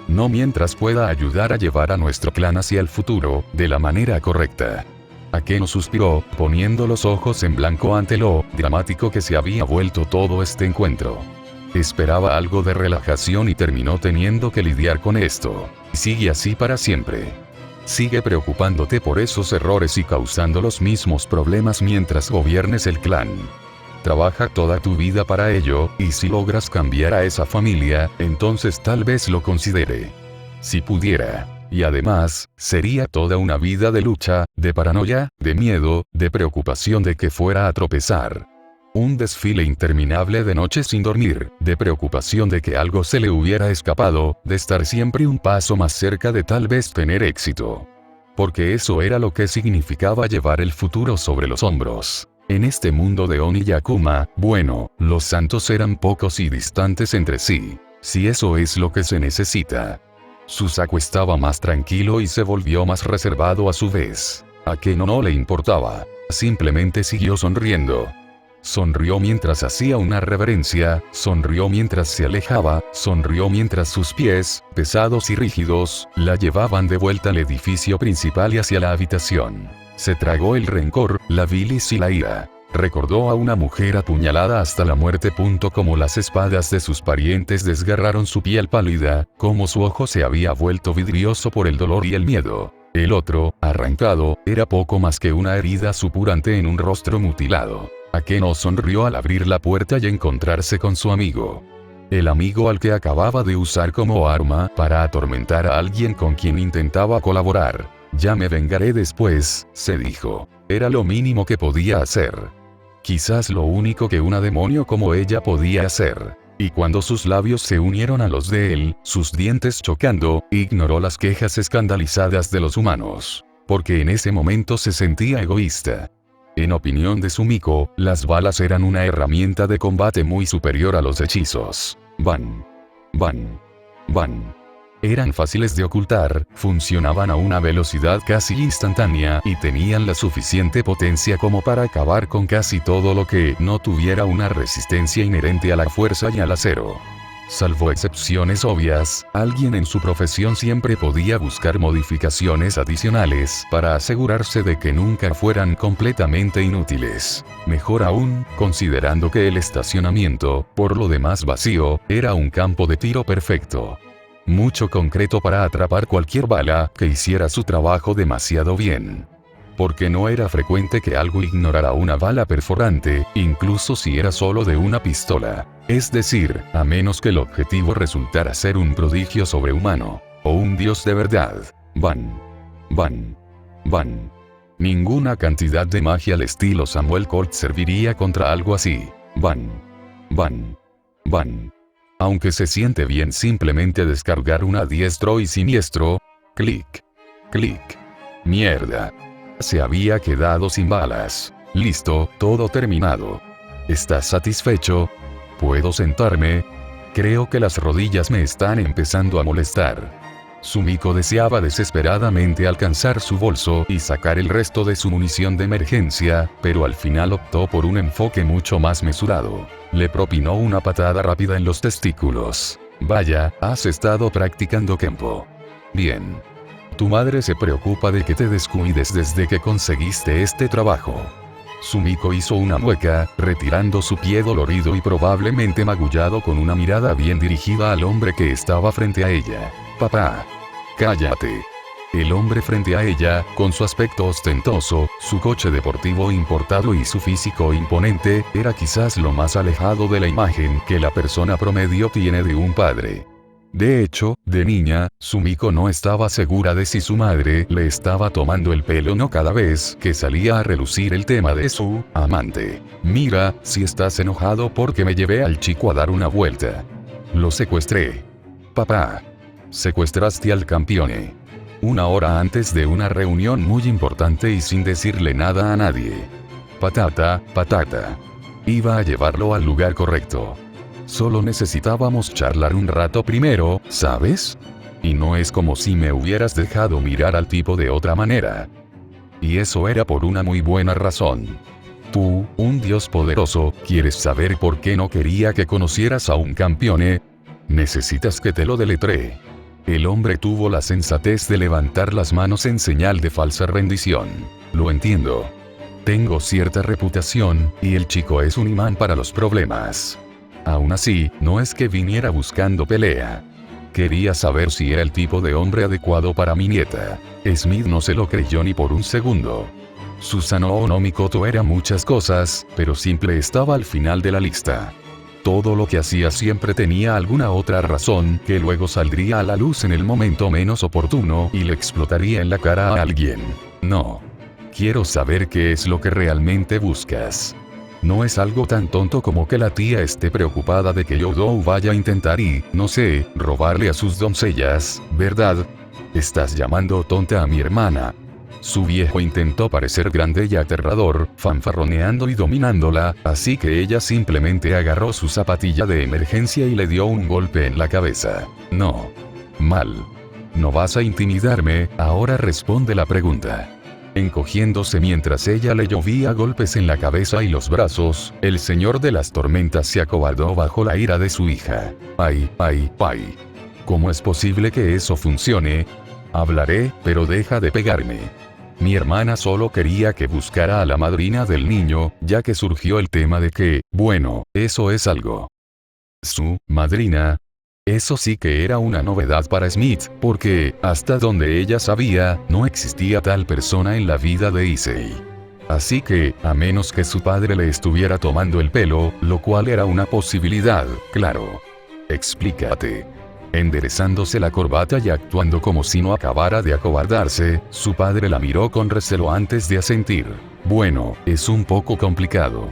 No mientras pueda ayudar a llevar a nuestro clan hacia el futuro, de la manera correcta. Akeno suspiró, poniendo los ojos en blanco ante lo dramático que se había vuelto todo este encuentro. Esperaba algo de relajación y terminó teniendo que lidiar con esto. Sigue así para siempre. Sigue preocupándote por esos errores y causando los mismos problemas mientras gobiernes el clan. Trabaja toda tu vida para ello, y si logras cambiar a esa familia, entonces tal vez lo considere. Si pudiera. Y además, sería toda una vida de lucha, de paranoia, de miedo, de preocupación de que fuera a tropezar. Un desfile interminable de noches sin dormir, de preocupación de que algo se le hubiera escapado, de estar siempre un paso más cerca de tal vez tener éxito. Porque eso era lo que significaba llevar el futuro sobre los hombros. En este mundo de Oni y Akuma, bueno, los santos eran pocos y distantes entre sí. Si eso es lo que se necesita. Susaku estaba más tranquilo y se volvió más reservado a su vez. A Keno no le importaba. Simplemente siguió sonriendo. Sonrió mientras hacía una reverencia, sonrió mientras se alejaba, sonrió mientras sus pies, pesados y rígidos, la llevaban de vuelta al edificio principal y hacia la habitación. Se tragó el rencor, la bilis y la ira. Recordó a una mujer apuñalada hasta la muerte. Como las espadas de sus parientes desgarraron su piel pálida, como su ojo se había vuelto vidrioso por el dolor y el miedo. El otro, arrancado, era poco más que una herida supurante en un rostro mutilado. Akeno sonrió al abrir la puerta y encontrarse con su amigo. El amigo al que acababa de usar como arma para atormentar a alguien con quien intentaba colaborar. Ya me vengaré después, se dijo. Era lo mínimo que podía hacer. Quizás lo único que una demonio como ella podía hacer. Y cuando sus labios se unieron a los de él, sus dientes chocando, ignoró las quejas escandalizadas de los humanos. Porque en ese momento se sentía egoísta. En opinión de Sumiko, las balas eran una herramienta de combate muy superior a los hechizos. Van. Eran fáciles de ocultar, funcionaban a una velocidad casi instantánea y tenían la suficiente potencia como para acabar con casi todo lo que no tuviera una resistencia inherente a la fuerza y al acero. Salvo excepciones obvias, alguien en su profesión siempre podía buscar modificaciones adicionales para asegurarse de que nunca fueran completamente inútiles. Mejor aún, considerando que el estacionamiento, por lo demás vacío, era un campo de tiro perfecto. Mucho concreto para atrapar cualquier bala que hiciera su trabajo demasiado bien. Porque no era frecuente que algo ignorara una bala perforante, incluso si era solo de una pistola. Es decir, a menos que el objetivo resultara ser un prodigio sobrehumano. O un dios de verdad. Van. Ninguna cantidad de magia al estilo Samuel Colt serviría contra algo así. Van. Aunque se siente bien simplemente descargar un a diestro y siniestro. Clic. Mierda. Se había quedado sin balas. Listo, todo terminado. ¿Estás satisfecho? ¿Puedo sentarme? Creo que las rodillas me están empezando a molestar. Sumiko deseaba desesperadamente alcanzar su bolso y sacar el resto de su munición de emergencia, pero al final optó por un enfoque mucho más mesurado. Le propinó una patada rápida en los testículos. Vaya, has estado practicando Kenpo. Bien. Tu madre se preocupa de que te descuides desde que conseguiste este trabajo. Sumiko hizo una mueca, retirando su pie dolorido y probablemente magullado con una mirada bien dirigida al hombre que estaba frente a ella. Papá. Cállate. El hombre frente a ella, con su aspecto ostentoso, su coche deportivo importado y su físico imponente, era quizás lo más alejado de la imagen que la persona promedio tiene de un padre. De hecho, de niña, Sumiko no estaba segura de si su madre le estaba tomando el pelo o no cada vez que salía a relucir el tema de su amante. Mira, si estás enojado porque me llevé al chico a dar una vuelta. Lo secuestré. Papá. Secuestraste al campione. Una hora antes de una reunión muy importante y sin decirle nada a nadie. Patata. Iba a llevarlo al lugar correcto. Solo necesitábamos charlar un rato primero, ¿sabes? Y no es como si me hubieras dejado mirar al tipo de otra manera. Y eso era por una muy buena razón. Tú, un dios poderoso, ¿quieres saber por qué no quería que conocieras a un campione? Necesitas que te lo deletree. El hombre tuvo la sensatez de levantar las manos en señal de falsa rendición. Lo entiendo. Tengo cierta reputación, y el chico es un imán para los problemas. Aún así, no es que viniera buscando pelea. Quería saber si era el tipo de hombre adecuado para mi nieta. Smith no se lo creyó ni por un segundo. Susanoo no Mikoto era muchas cosas, pero simple estaba al final de la lista. Todo lo que hacía siempre tenía alguna otra razón que luego saldría a la luz en el momento menos oportuno y le explotaría en la cara a alguien. No. Quiero saber qué es lo que realmente buscas. No es algo tan tonto como que la tía esté preocupada de que Youdou vaya a intentar y, no sé, robarle a sus doncellas, ¿verdad? Estás llamando tonta a mi hermana. Su viejo intentó parecer grande y aterrador, fanfarroneando y dominándola, así que ella simplemente agarró su zapatilla de emergencia y le dio un golpe en la cabeza. No. Mal. No vas a intimidarme, ahora responde la pregunta. Encogiéndose mientras ella le llovía golpes en la cabeza y los brazos, el señor de las tormentas se acobardó bajo la ira de su hija. ¡Ay! ¿Cómo es posible que eso funcione? Hablaré, pero deja de pegarme. Mi hermana solo quería que buscara a la madrina del niño, ya que surgió el tema de que, bueno, eso es algo. ¿Su madrina? Eso sí que era una novedad para Smith, porque, hasta donde ella sabía, no existía tal persona en la vida de Issei. Así que, a menos que su padre le estuviera tomando el pelo, lo cual era una posibilidad, claro. Explícate. Enderezándose la corbata y actuando como si no acabara de acobardarse, su padre la miró con recelo antes de asentir. Bueno, es un poco complicado.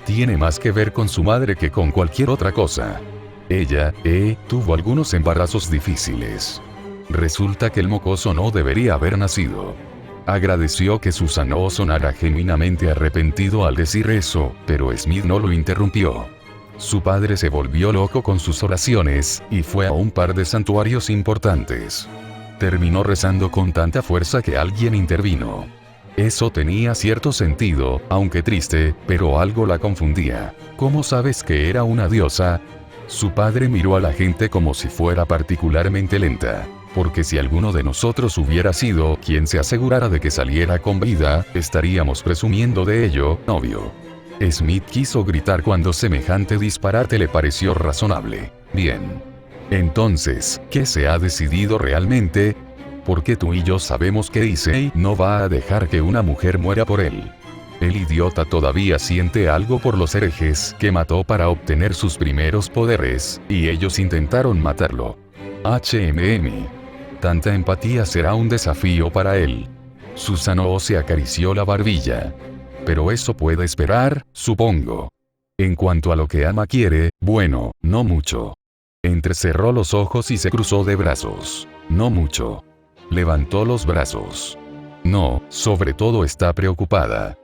Tiene más que ver con su madre que con cualquier otra cosa. Ella, tuvo algunos embarazos difíciles. Resulta que el mocoso no debería haber nacido. Agradeció que Susanoo sonara genuinamente arrepentido al decir eso, pero Smith no lo interrumpió. Su padre se volvió loco con sus oraciones, y fue a un par de santuarios importantes. Terminó rezando con tanta fuerza que alguien intervino. Eso tenía cierto sentido, aunque triste, pero algo la confundía. ¿Cómo sabes que era una diosa? Su padre miró a la gente como si fuera particularmente lenta. Porque si alguno de nosotros hubiera sido quien se asegurara de que saliera con vida, estaríamos presumiendo de ello, obvio. Smith quiso gritar cuando semejante disparate le pareció razonable. Bien. Entonces, ¿qué se ha decidido realmente? Porque tú y yo sabemos que Issei no va a dejar que una mujer muera por él. El idiota todavía siente algo por los herejes que mató para obtener sus primeros poderes, y ellos intentaron matarlo. Tanta empatía será un desafío para él. Susanoo se acarició la barbilla. Pero eso puede esperar, supongo. En cuanto a lo que Ama quiere, bueno, no mucho. Entrecerró los ojos y se cruzó de brazos. No mucho. Levantó los brazos. No, sobre todo está preocupada.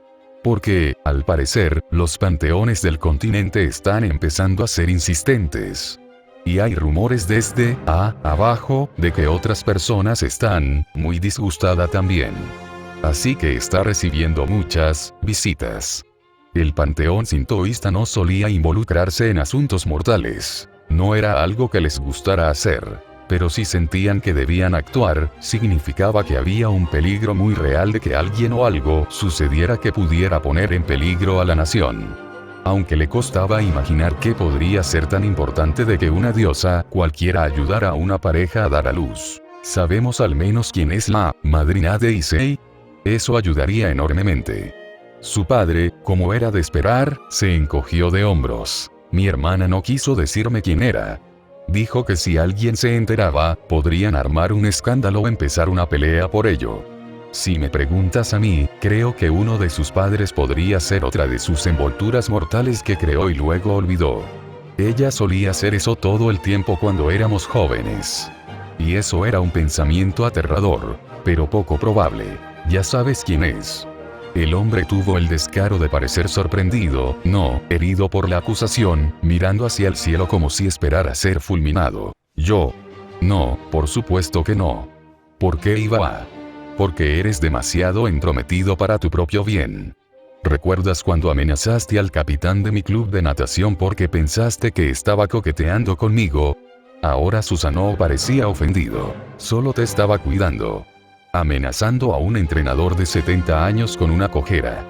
Porque, al parecer, los panteones del continente están empezando a ser insistentes. Y hay rumores desde abajo de que otras personas están muy disgustadas también. Así que está recibiendo muchas visitas. El panteón sintoísta no solía involucrarse en asuntos mortales. No era algo que les gustara hacer. Pero si sentían que debían actuar, significaba que había un peligro muy real de que alguien o algo sucediera que pudiera poner en peligro a la nación. Aunque le costaba imaginar qué podría ser tan importante de que una diosa cualquiera ayudara a una pareja a dar a luz. ¿Sabemos al menos quién es la madrina de Issei? Eso ayudaría enormemente. Su padre, como era de esperar, se encogió de hombros. Mi hermana no quiso decirme quién era. Dijo que si alguien se enteraba, podrían armar un escándalo o empezar una pelea por ello. Si me preguntas a mí, creo que uno de sus padres podría ser otra de sus envolturas mortales que creó y luego olvidó. Ella solía hacer eso todo el tiempo cuando éramos jóvenes. Y eso era un pensamiento aterrador, pero poco probable. Ya sabes quién es. El hombre tuvo el descaro de parecer sorprendido, no, herido por la acusación, mirando hacia el cielo como si esperara ser fulminado. Yo. No, por supuesto que no. ¿Por qué iba a? Porque eres demasiado entrometido para tu propio bien. ¿Recuerdas cuando amenazaste al capitán de mi club de natación porque pensaste que estaba coqueteando conmigo? Ahora Susanoo parecía ofendido. Solo te estaba cuidando. Amenazando a un entrenador de 70 años con una cojera.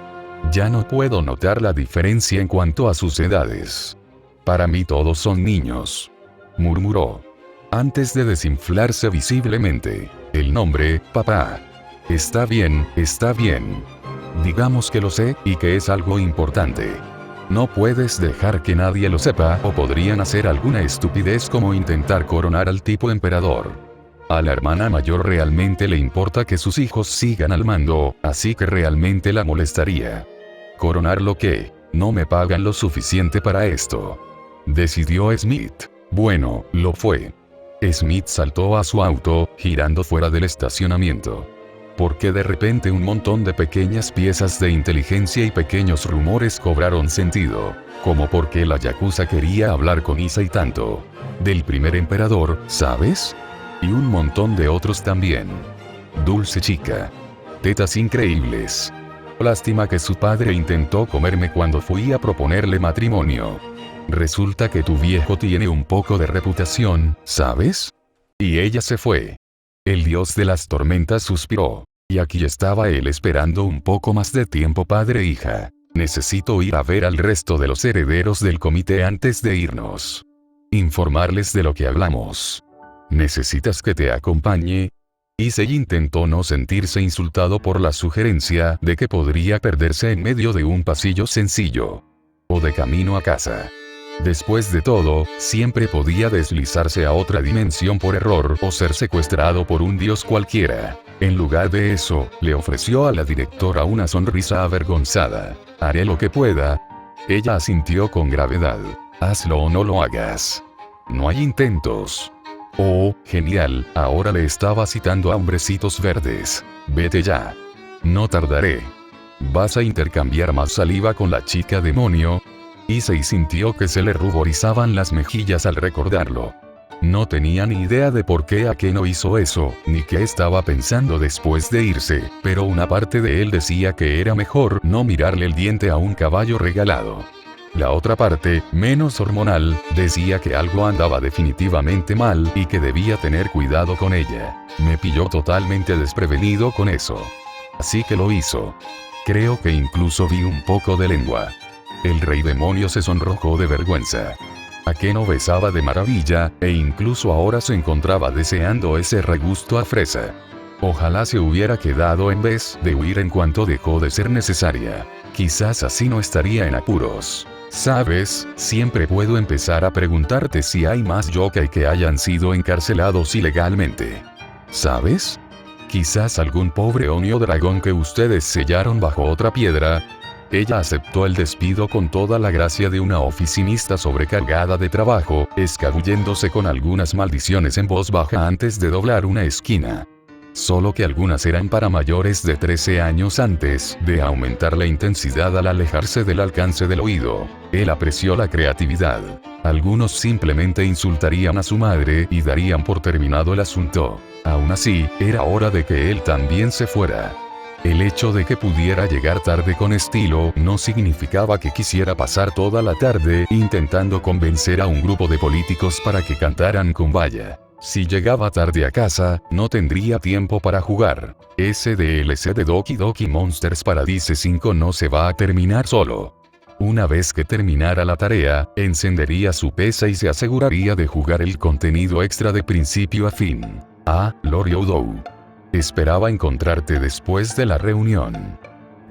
Ya no puedo notar la diferencia en cuanto a sus edades. Para mí todos son niños. Murmuró. Antes de desinflarse visiblemente. El nombre, papá. Está bien, está bien. Digamos que lo sé, y que es algo importante. No puedes dejar que nadie lo sepa, o podrían hacer alguna estupidez como intentar coronar al tipo emperador. A la hermana mayor realmente le importa que sus hijos sigan al mando, así que realmente la molestaría. ¿Coronar lo qué? No me pagan lo suficiente para esto. Decidió Smith. Bueno, lo fue. Smith saltó a su auto, girando fuera del estacionamiento. Porque de repente un montón de pequeñas piezas de inteligencia y pequeños rumores cobraron sentido. Como porque la Yakuza quería hablar con Issei tanto. Del primer emperador, ¿sabes? Y un montón de otros también. Dulce chica. Tetas increíbles. Lástima que su padre intentó comerme cuando fui a proponerle matrimonio. Resulta que tu viejo tiene un poco de reputación, ¿sabes? Y ella se fue. El dios de las tormentas suspiró. Y aquí estaba él esperando un poco más de tiempo, padre e hija. Necesito ir a ver al resto de los herederos del comité antes de irnos. Informarles de lo que hablamos. ¿Necesitas que te acompañe? Issei intentó no sentirse insultado por la sugerencia de que podría perderse en medio de un pasillo sencillo. O de camino a casa. Después de todo, siempre podía deslizarse a otra dimensión por error o ser secuestrado por un dios cualquiera. En lugar de eso, le ofreció a la directora una sonrisa avergonzada. Haré lo que pueda. Ella asintió con gravedad. Hazlo o no lo hagas. No hay intentos. Oh, genial, ahora le estaba citando a hombrecitos verdes. Vete ya. No tardaré. ¿Vas a intercambiar más saliva con la chica demonio? Issei sintió que se le ruborizaban las mejillas al recordarlo. No tenía ni idea de por qué Akeno hizo eso, ni qué estaba pensando después de irse, pero una parte de él decía que era mejor no mirarle el diente a un caballo regalado. La otra parte, menos hormonal, decía que algo andaba definitivamente mal y que debía tener cuidado con ella. Me pilló totalmente desprevenido con eso. Así que lo hizo. Creo que incluso vi un poco de lengua. El rey demonio se sonrojó de vergüenza. Akeno besaba de maravilla, e incluso ahora se encontraba deseando ese regusto a fresa. Ojalá se hubiera quedado en vez de huir en cuanto dejó de ser necesaria. Quizás así no estaría en apuros. Sabes, siempre puedo empezar a preguntarte si hay más yokai que hayan sido encarcelados ilegalmente. ¿Sabes? Quizás algún pobre Onio dragón que ustedes sellaron bajo otra piedra. Ella aceptó el despido con toda la gracia de una oficinista sobrecargada de trabajo, escabulléndose con algunas maldiciones en voz baja antes de doblar una esquina. Solo que algunas eran para mayores de 13 años antes de aumentar la intensidad al alejarse del alcance del oído. Él apreció la creatividad. Algunos simplemente insultarían a su madre y darían por terminado el asunto. Aún así, era hora de que él también se fuera. El hecho de que pudiera llegar tarde con estilo no significaba que quisiera pasar toda la tarde intentando convencer a un grupo de políticos para que cantaran Kumbaya. Si llegaba tarde a casa, no tendría tiempo para jugar. Ese DLC de Doki Doki Monsters Paradise 5 no se va a terminar solo. Una vez que terminara la tarea, encendería su PC y se aseguraría de jugar el contenido extra de principio a fin. Lori Oudou. Esperaba encontrarte después de la reunión.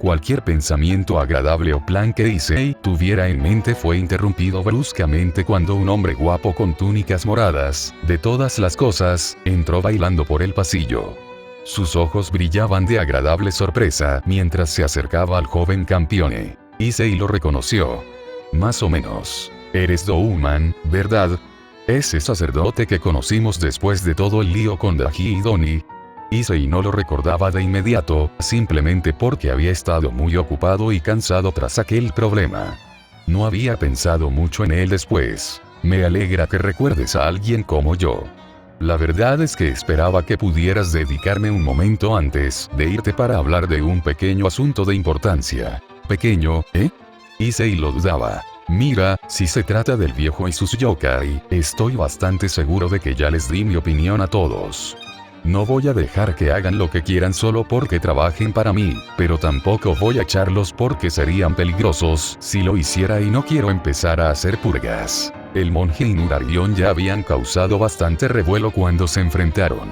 Cualquier pensamiento agradable o plan que Issei tuviera en mente fue interrumpido bruscamente cuando un hombre guapo con túnicas moradas, de todas las cosas, entró bailando por el pasillo. Sus ojos brillaban de agradable sorpresa mientras se acercaba al joven campeone. Issei lo reconoció. Más o menos. Eres Douman, ¿verdad? Ese sacerdote que conocimos después de todo el lío con Daji y Doni. Issei no lo recordaba de inmediato, simplemente porque había estado muy ocupado y cansado tras aquel problema. No había pensado mucho en él después. Me alegra que recuerdes a alguien como yo. La verdad es que esperaba que pudieras dedicarme un momento antes de irte para hablar de un pequeño asunto de importancia. ¿Pequeño, Issei lo dudaba. Mira, si se trata del viejo y sus yokai, estoy bastante seguro de que ya les di mi opinión a todos. No voy a dejar que hagan lo que quieran solo porque trabajen para mí, pero tampoco voy a echarlos porque serían peligrosos si lo hiciera y no quiero empezar a hacer purgas. El monje y Nurarion ya habían causado bastante revuelo cuando se enfrentaron.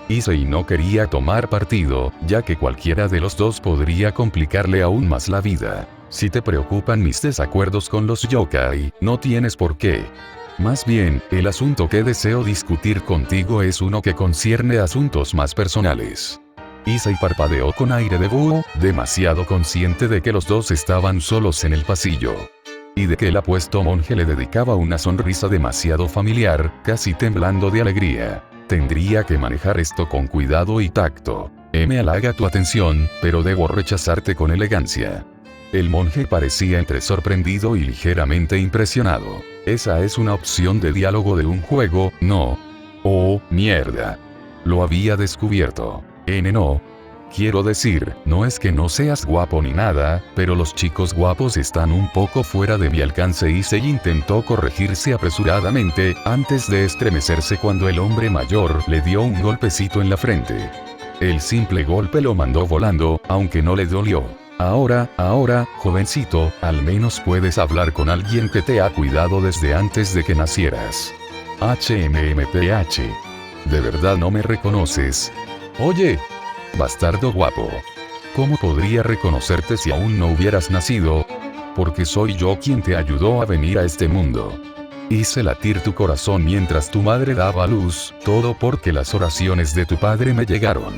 Issei no quería tomar partido, ya que cualquiera de los dos podría complicarle aún más la vida. Si te preocupan mis desacuerdos con los yokai, no tienes por qué. Más bien, el asunto que deseo discutir contigo es uno que concierne asuntos más personales. Issei parpadeó con aire de búho, demasiado consciente de que los dos estaban solos en el pasillo. Y de que el apuesto monje le dedicaba una sonrisa demasiado familiar, casi temblando de alegría. Tendría que manejar esto con cuidado y tacto. Me halaga tu atención, pero debo rechazarte con elegancia. El monje parecía entre sorprendido y ligeramente impresionado. Esa es una opción de diálogo de un juego, ¿no? Oh, mierda. Lo había descubierto. No. Quiero decir, no es que no seas guapo ni nada, pero los chicos guapos están un poco fuera de mi alcance. Y se intentó corregirse apresuradamente, antes de estremecerse cuando el hombre mayor le dio un golpecito en la frente. El simple golpe lo mandó volando, aunque no le dolió. Ahora, jovencito, al menos puedes hablar con alguien que te ha cuidado desde antes de que nacieras. HMMPH. ¿De verdad no me reconoces? Oye, bastardo guapo. ¿Cómo podría reconocerte si aún no hubieras nacido? Porque soy yo quien te ayudó a venir a este mundo. Hice latir tu corazón mientras tu madre daba a luz, todo porque las oraciones de tu padre me llegaron.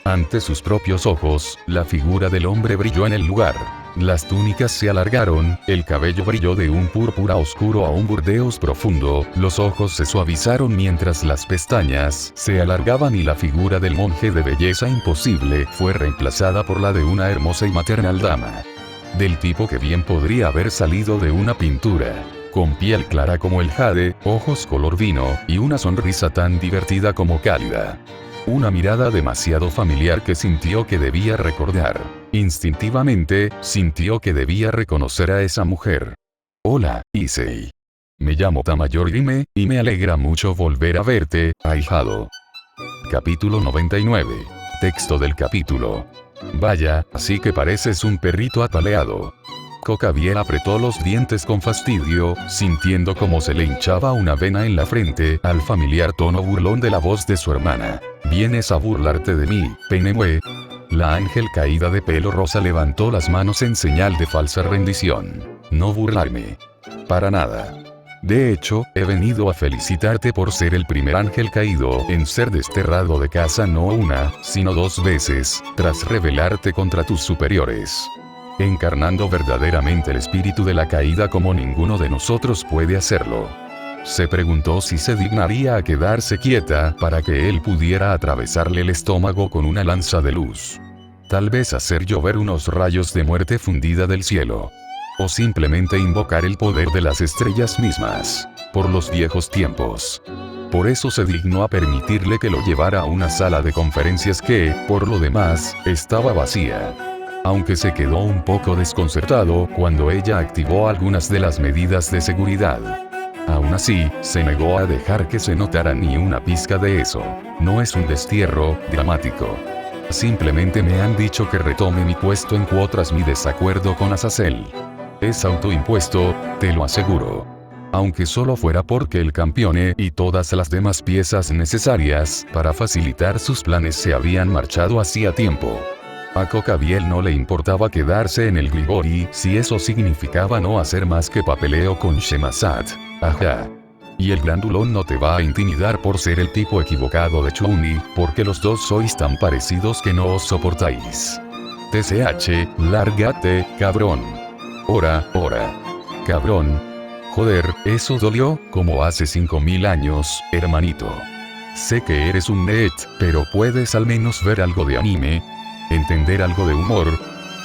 Ante sus propios ojos, la figura del hombre brilló en el lugar. Las túnicas se alargaron, el cabello brilló de un púrpura oscuro a un burdeos profundo, los ojos se suavizaron mientras las pestañas se alargaban y la figura del monje de belleza imposible fue reemplazada por la de una hermosa y maternal dama. Del tipo que bien podría haber salido de una pintura. Con piel clara como el jade, ojos color vino, y una sonrisa tan divertida como cálida. Una mirada demasiado familiar que sintió que debía recordar. Instintivamente, sintió que debía reconocer a esa mujer. Hola, Issei. Me llamo Tamayorime, y me alegra mucho volver a verte, ahijado. Capítulo 99. Texto del capítulo. Vaya, así que pareces un perrito apaleado. Kokabiel apretó los dientes con fastidio, sintiendo como se le hinchaba una vena en la frente al familiar tono burlón de la voz de su hermana. ¿Vienes a burlarte de mí, Penemue? La ángel caída de pelo rosa levantó las manos en señal de falsa rendición. No burlarme. Para nada. De hecho, he venido a felicitarte por ser el primer ángel caído en ser desterrado de casa no una, sino 2 veces, tras rebelarte contra tus superiores. Encarnando verdaderamente el espíritu de la caída como ninguno de nosotros puede hacerlo. Se preguntó si se dignaría a quedarse quieta para que él pudiera atravesarle el estómago con una lanza de luz. Tal vez hacer llover unos rayos de muerte fundida del cielo. O simplemente invocar el poder de las estrellas mismas. Por los viejos tiempos. Por eso se dignó a permitirle que lo llevara a una sala de conferencias que, por lo demás, estaba vacía. Aunque se quedó un poco desconcertado cuando ella activó algunas de las medidas de seguridad. Aún así, se negó a dejar que se notara ni una pizca de eso. No es un destierro dramático. Simplemente me han dicho que retome mi puesto en Quo tras mi desacuerdo con Azazel. Es autoimpuesto, te lo aseguro. Aunque solo fuera porque el campeone y todas las demás piezas necesarias para facilitar sus planes se habían marchado hacía tiempo. A Kokabiel no le importaba quedarse en el Grigori si eso significaba no hacer más que papeleo con Shemasat. Ajá. Y el grandulón no te va a intimidar por ser el tipo equivocado de Chuni, porque los dos sois tan parecidos que no os soportáis. TCH, lárgate, cabrón. Ora. Cabrón. Joder, eso dolió, como hace 5000 años, hermanito. Sé que eres un net, pero puedes al menos ver algo de anime. Entender algo de humor.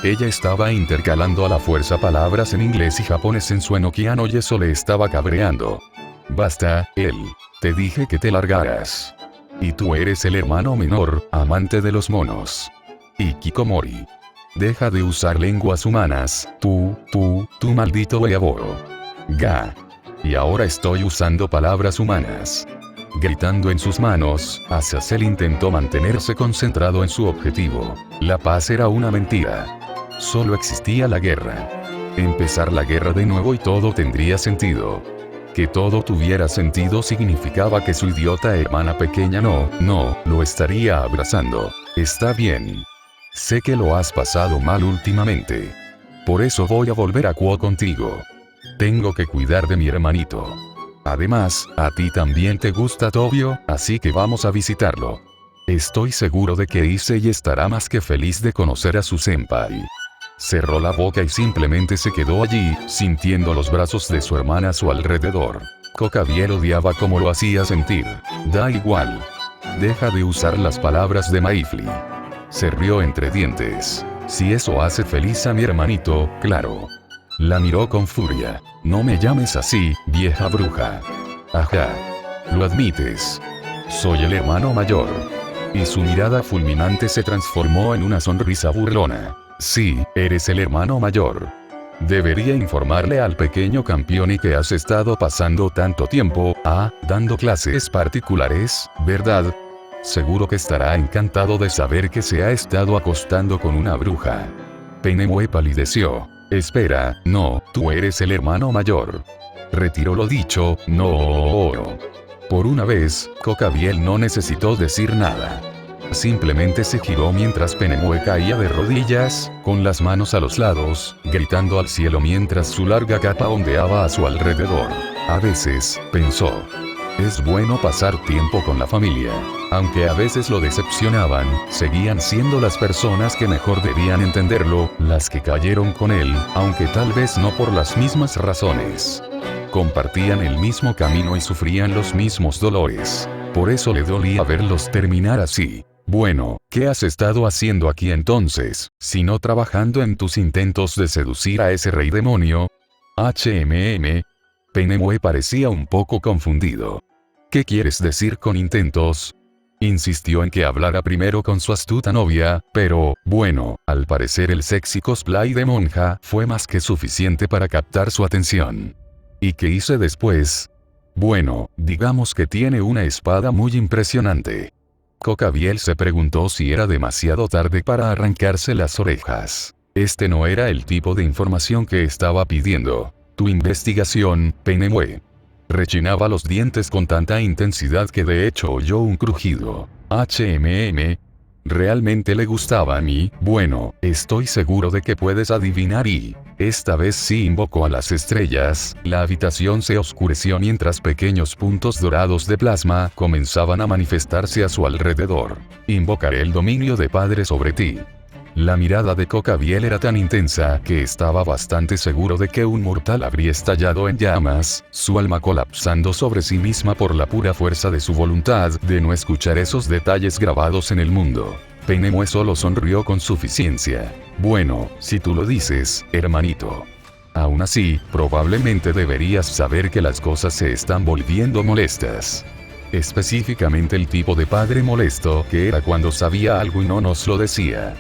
Ella estaba intercalando a la fuerza palabras en inglés y japonés en su enoquiano y eso le estaba cabreando. Basta, él. Te dije que te largaras. Y tú eres el hermano menor, amante de los monos. Y Kikomori. Deja de usar lenguas humanas, tú maldito weaboro. Ga. Y ahora estoy usando palabras humanas. Gritando en sus manos, Azazel intentó mantenerse concentrado en su objetivo. La paz era una mentira. Solo existía la guerra. Empezar la guerra de nuevo y todo tendría sentido. Que todo tuviera sentido significaba que su idiota hermana pequeña no lo estaría abrazando. Está bien. Sé que lo has pasado mal últimamente. Por eso voy a volver a Quo contigo. Tengo que cuidar de mi hermanito. Además, a ti también te gusta Tobio, así que vamos a visitarlo. Estoy seguro de que Issei estará más que feliz de conocer a su senpai. Cerró la boca y simplemente se quedó allí, sintiendo los brazos de su hermana a su alrededor. Kokabiel odiaba cómo lo hacía sentir. Da igual. Deja de usar las palabras de Maifly. Se rió entre dientes. Si eso hace feliz a mi hermanito, claro. La miró con furia. No me llames así, vieja bruja. Ajá. Lo admites. Soy el hermano mayor. Y su mirada fulminante se transformó en una sonrisa burlona. Sí, eres el hermano mayor. Debería informarle al pequeño campeón y que has estado pasando tanto tiempo, dando clases particulares, ¿verdad? Seguro que estará encantado de saber que se ha estado acostando con una bruja. Penemue palideció. Espera, no, tú eres el hermano mayor. Retiró lo dicho, no. Por una vez, Kokabiel no necesitó decir nada. Simplemente se giró mientras Penemue caía de rodillas, con las manos a los lados, gritando al cielo mientras su larga capa ondeaba a su alrededor. A veces, pensó. Es bueno pasar tiempo con la familia. Aunque a veces lo decepcionaban, seguían siendo las personas que mejor debían entenderlo, las que cayeron con él, aunque tal vez no por las mismas razones. Compartían el mismo camino y sufrían los mismos dolores. Por eso le dolía verlos terminar así. Bueno, ¿qué has estado haciendo aquí entonces, si no trabajando en tus intentos de seducir a ese rey demonio? Penemue parecía un poco confundido. ¿Qué quieres decir con intentos? Insistió en que hablara primero con su astuta novia, pero, bueno, al parecer el sexy cosplay de monja fue más que suficiente para captar su atención. ¿Y qué hice después? Bueno, digamos que tiene una espada muy impresionante. Kokabiel se preguntó si era demasiado tarde para arrancarse las orejas. Este no era el tipo de información que estaba pidiendo. Tu investigación, Penemue. Rechinaba los dientes con tanta intensidad que de hecho oyó un crujido. ¿Realmente le gustaba a mí? Bueno, estoy seguro de que puedes adivinar y... Esta vez sí invocó a las estrellas, la habitación se oscureció mientras pequeños puntos dorados de plasma comenzaban a manifestarse a su alrededor. Invocaré el dominio de Padre sobre ti. La mirada de Kokabiel era tan intensa que estaba bastante seguro de que un mortal habría estallado en llamas, su alma colapsando sobre sí misma por la pura fuerza de su voluntad de no escuchar esos detalles grabados en el mundo. Penemue solo sonrió con suficiencia. Bueno, si tú lo dices, hermanito. Aún así, probablemente deberías saber que las cosas se están volviendo molestas. Específicamente el tipo de padre molesto que era cuando sabía algo y no nos lo decía.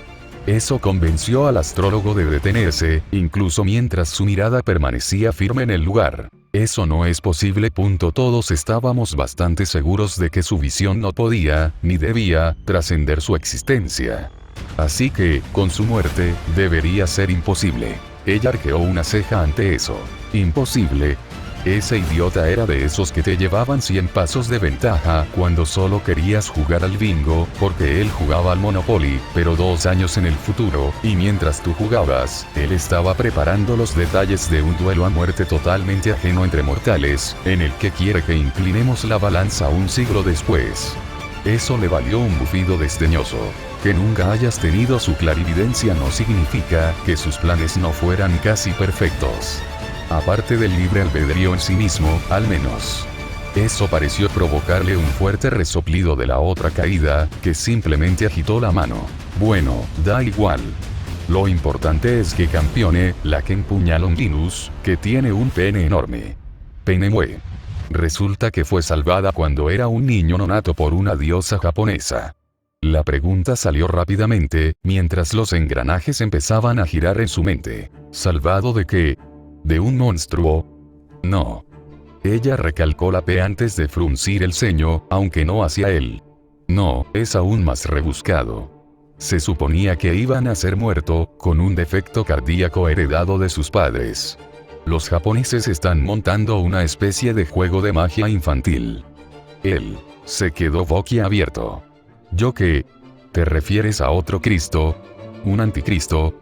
Eso convenció al astrólogo de detenerse, incluso mientras su mirada permanecía firme en el lugar. Eso no es posible. Todos estábamos bastante seguros de que su visión no podía, ni debía, trascender su existencia. Así que, con su muerte, debería ser imposible. Ella arqueó una ceja ante eso. ¿Imposible? Ese idiota era de esos que te llevaban 100 pasos de ventaja cuando solo querías jugar al bingo, porque él jugaba al Monopoly, pero 2 años en el futuro, y mientras tú jugabas, él estaba preparando los detalles de un duelo a muerte totalmente ajeno entre mortales, en el que quiere que inclinemos la balanza un siglo después. Eso le valió un bufido desdeñoso. Que nunca hayas tenido su clarividencia no significa que sus planes no fueran casi perfectos. Aparte del libre albedrío en sí mismo, al menos. Eso pareció provocarle un fuerte resoplido de la otra caída, que simplemente agitó la mano. Bueno, da igual. Lo importante es que campeone, la que empuña Longinus, que tiene un pene enorme. Penemue. Resulta que fue salvada cuando era un niño nonato por una diosa japonesa. La pregunta salió rápidamente, mientras los engranajes empezaban a girar en su mente. ¿Salvado de qué? ¿De un monstruo? No. Ella recalcó la P antes de fruncir el ceño, aunque no hacia él. No, es aún más rebuscado. Se suponía que iba a nacer muerto, con un defecto cardíaco heredado de sus padres. Los japoneses están montando una especie de juego de magia infantil. Él se quedó boquiabierto. ¿Yo qué? ¿Te refieres a otro Cristo? ¿Un anticristo?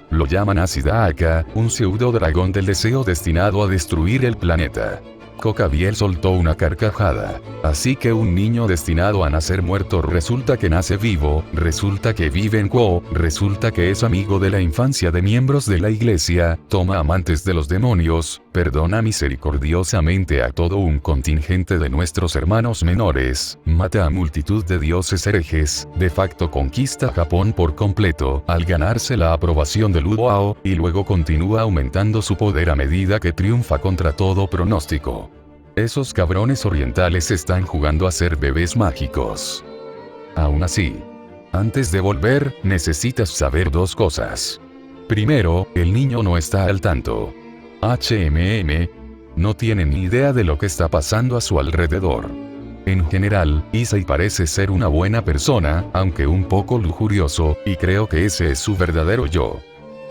Lo llaman Asidaaka, un pseudo dragón del deseo destinado a destruir el planeta. Cocabiel soltó una carcajada. Así que un niño destinado a nacer muerto resulta que nace vivo, resulta que vive en Quo, resulta que es amigo de la infancia de miembros de la iglesia, toma amantes de los demonios, perdona misericordiosamente a todo un contingente de nuestros hermanos menores, mata a multitud de dioses herejes, de facto conquista Japón por completo, al ganarse la aprobación del Luoao, y luego continúa aumentando su poder a medida que triunfa contra todo pronóstico. Esos cabrones orientales están jugando a ser bebés mágicos. Aún así, antes de volver, necesitas saber dos cosas. Primero, el niño no está al tanto. No tiene ni idea de lo que está pasando a su alrededor. En general, Issei parece ser una buena persona, aunque un poco lujurioso, y creo que ese es su verdadero yo.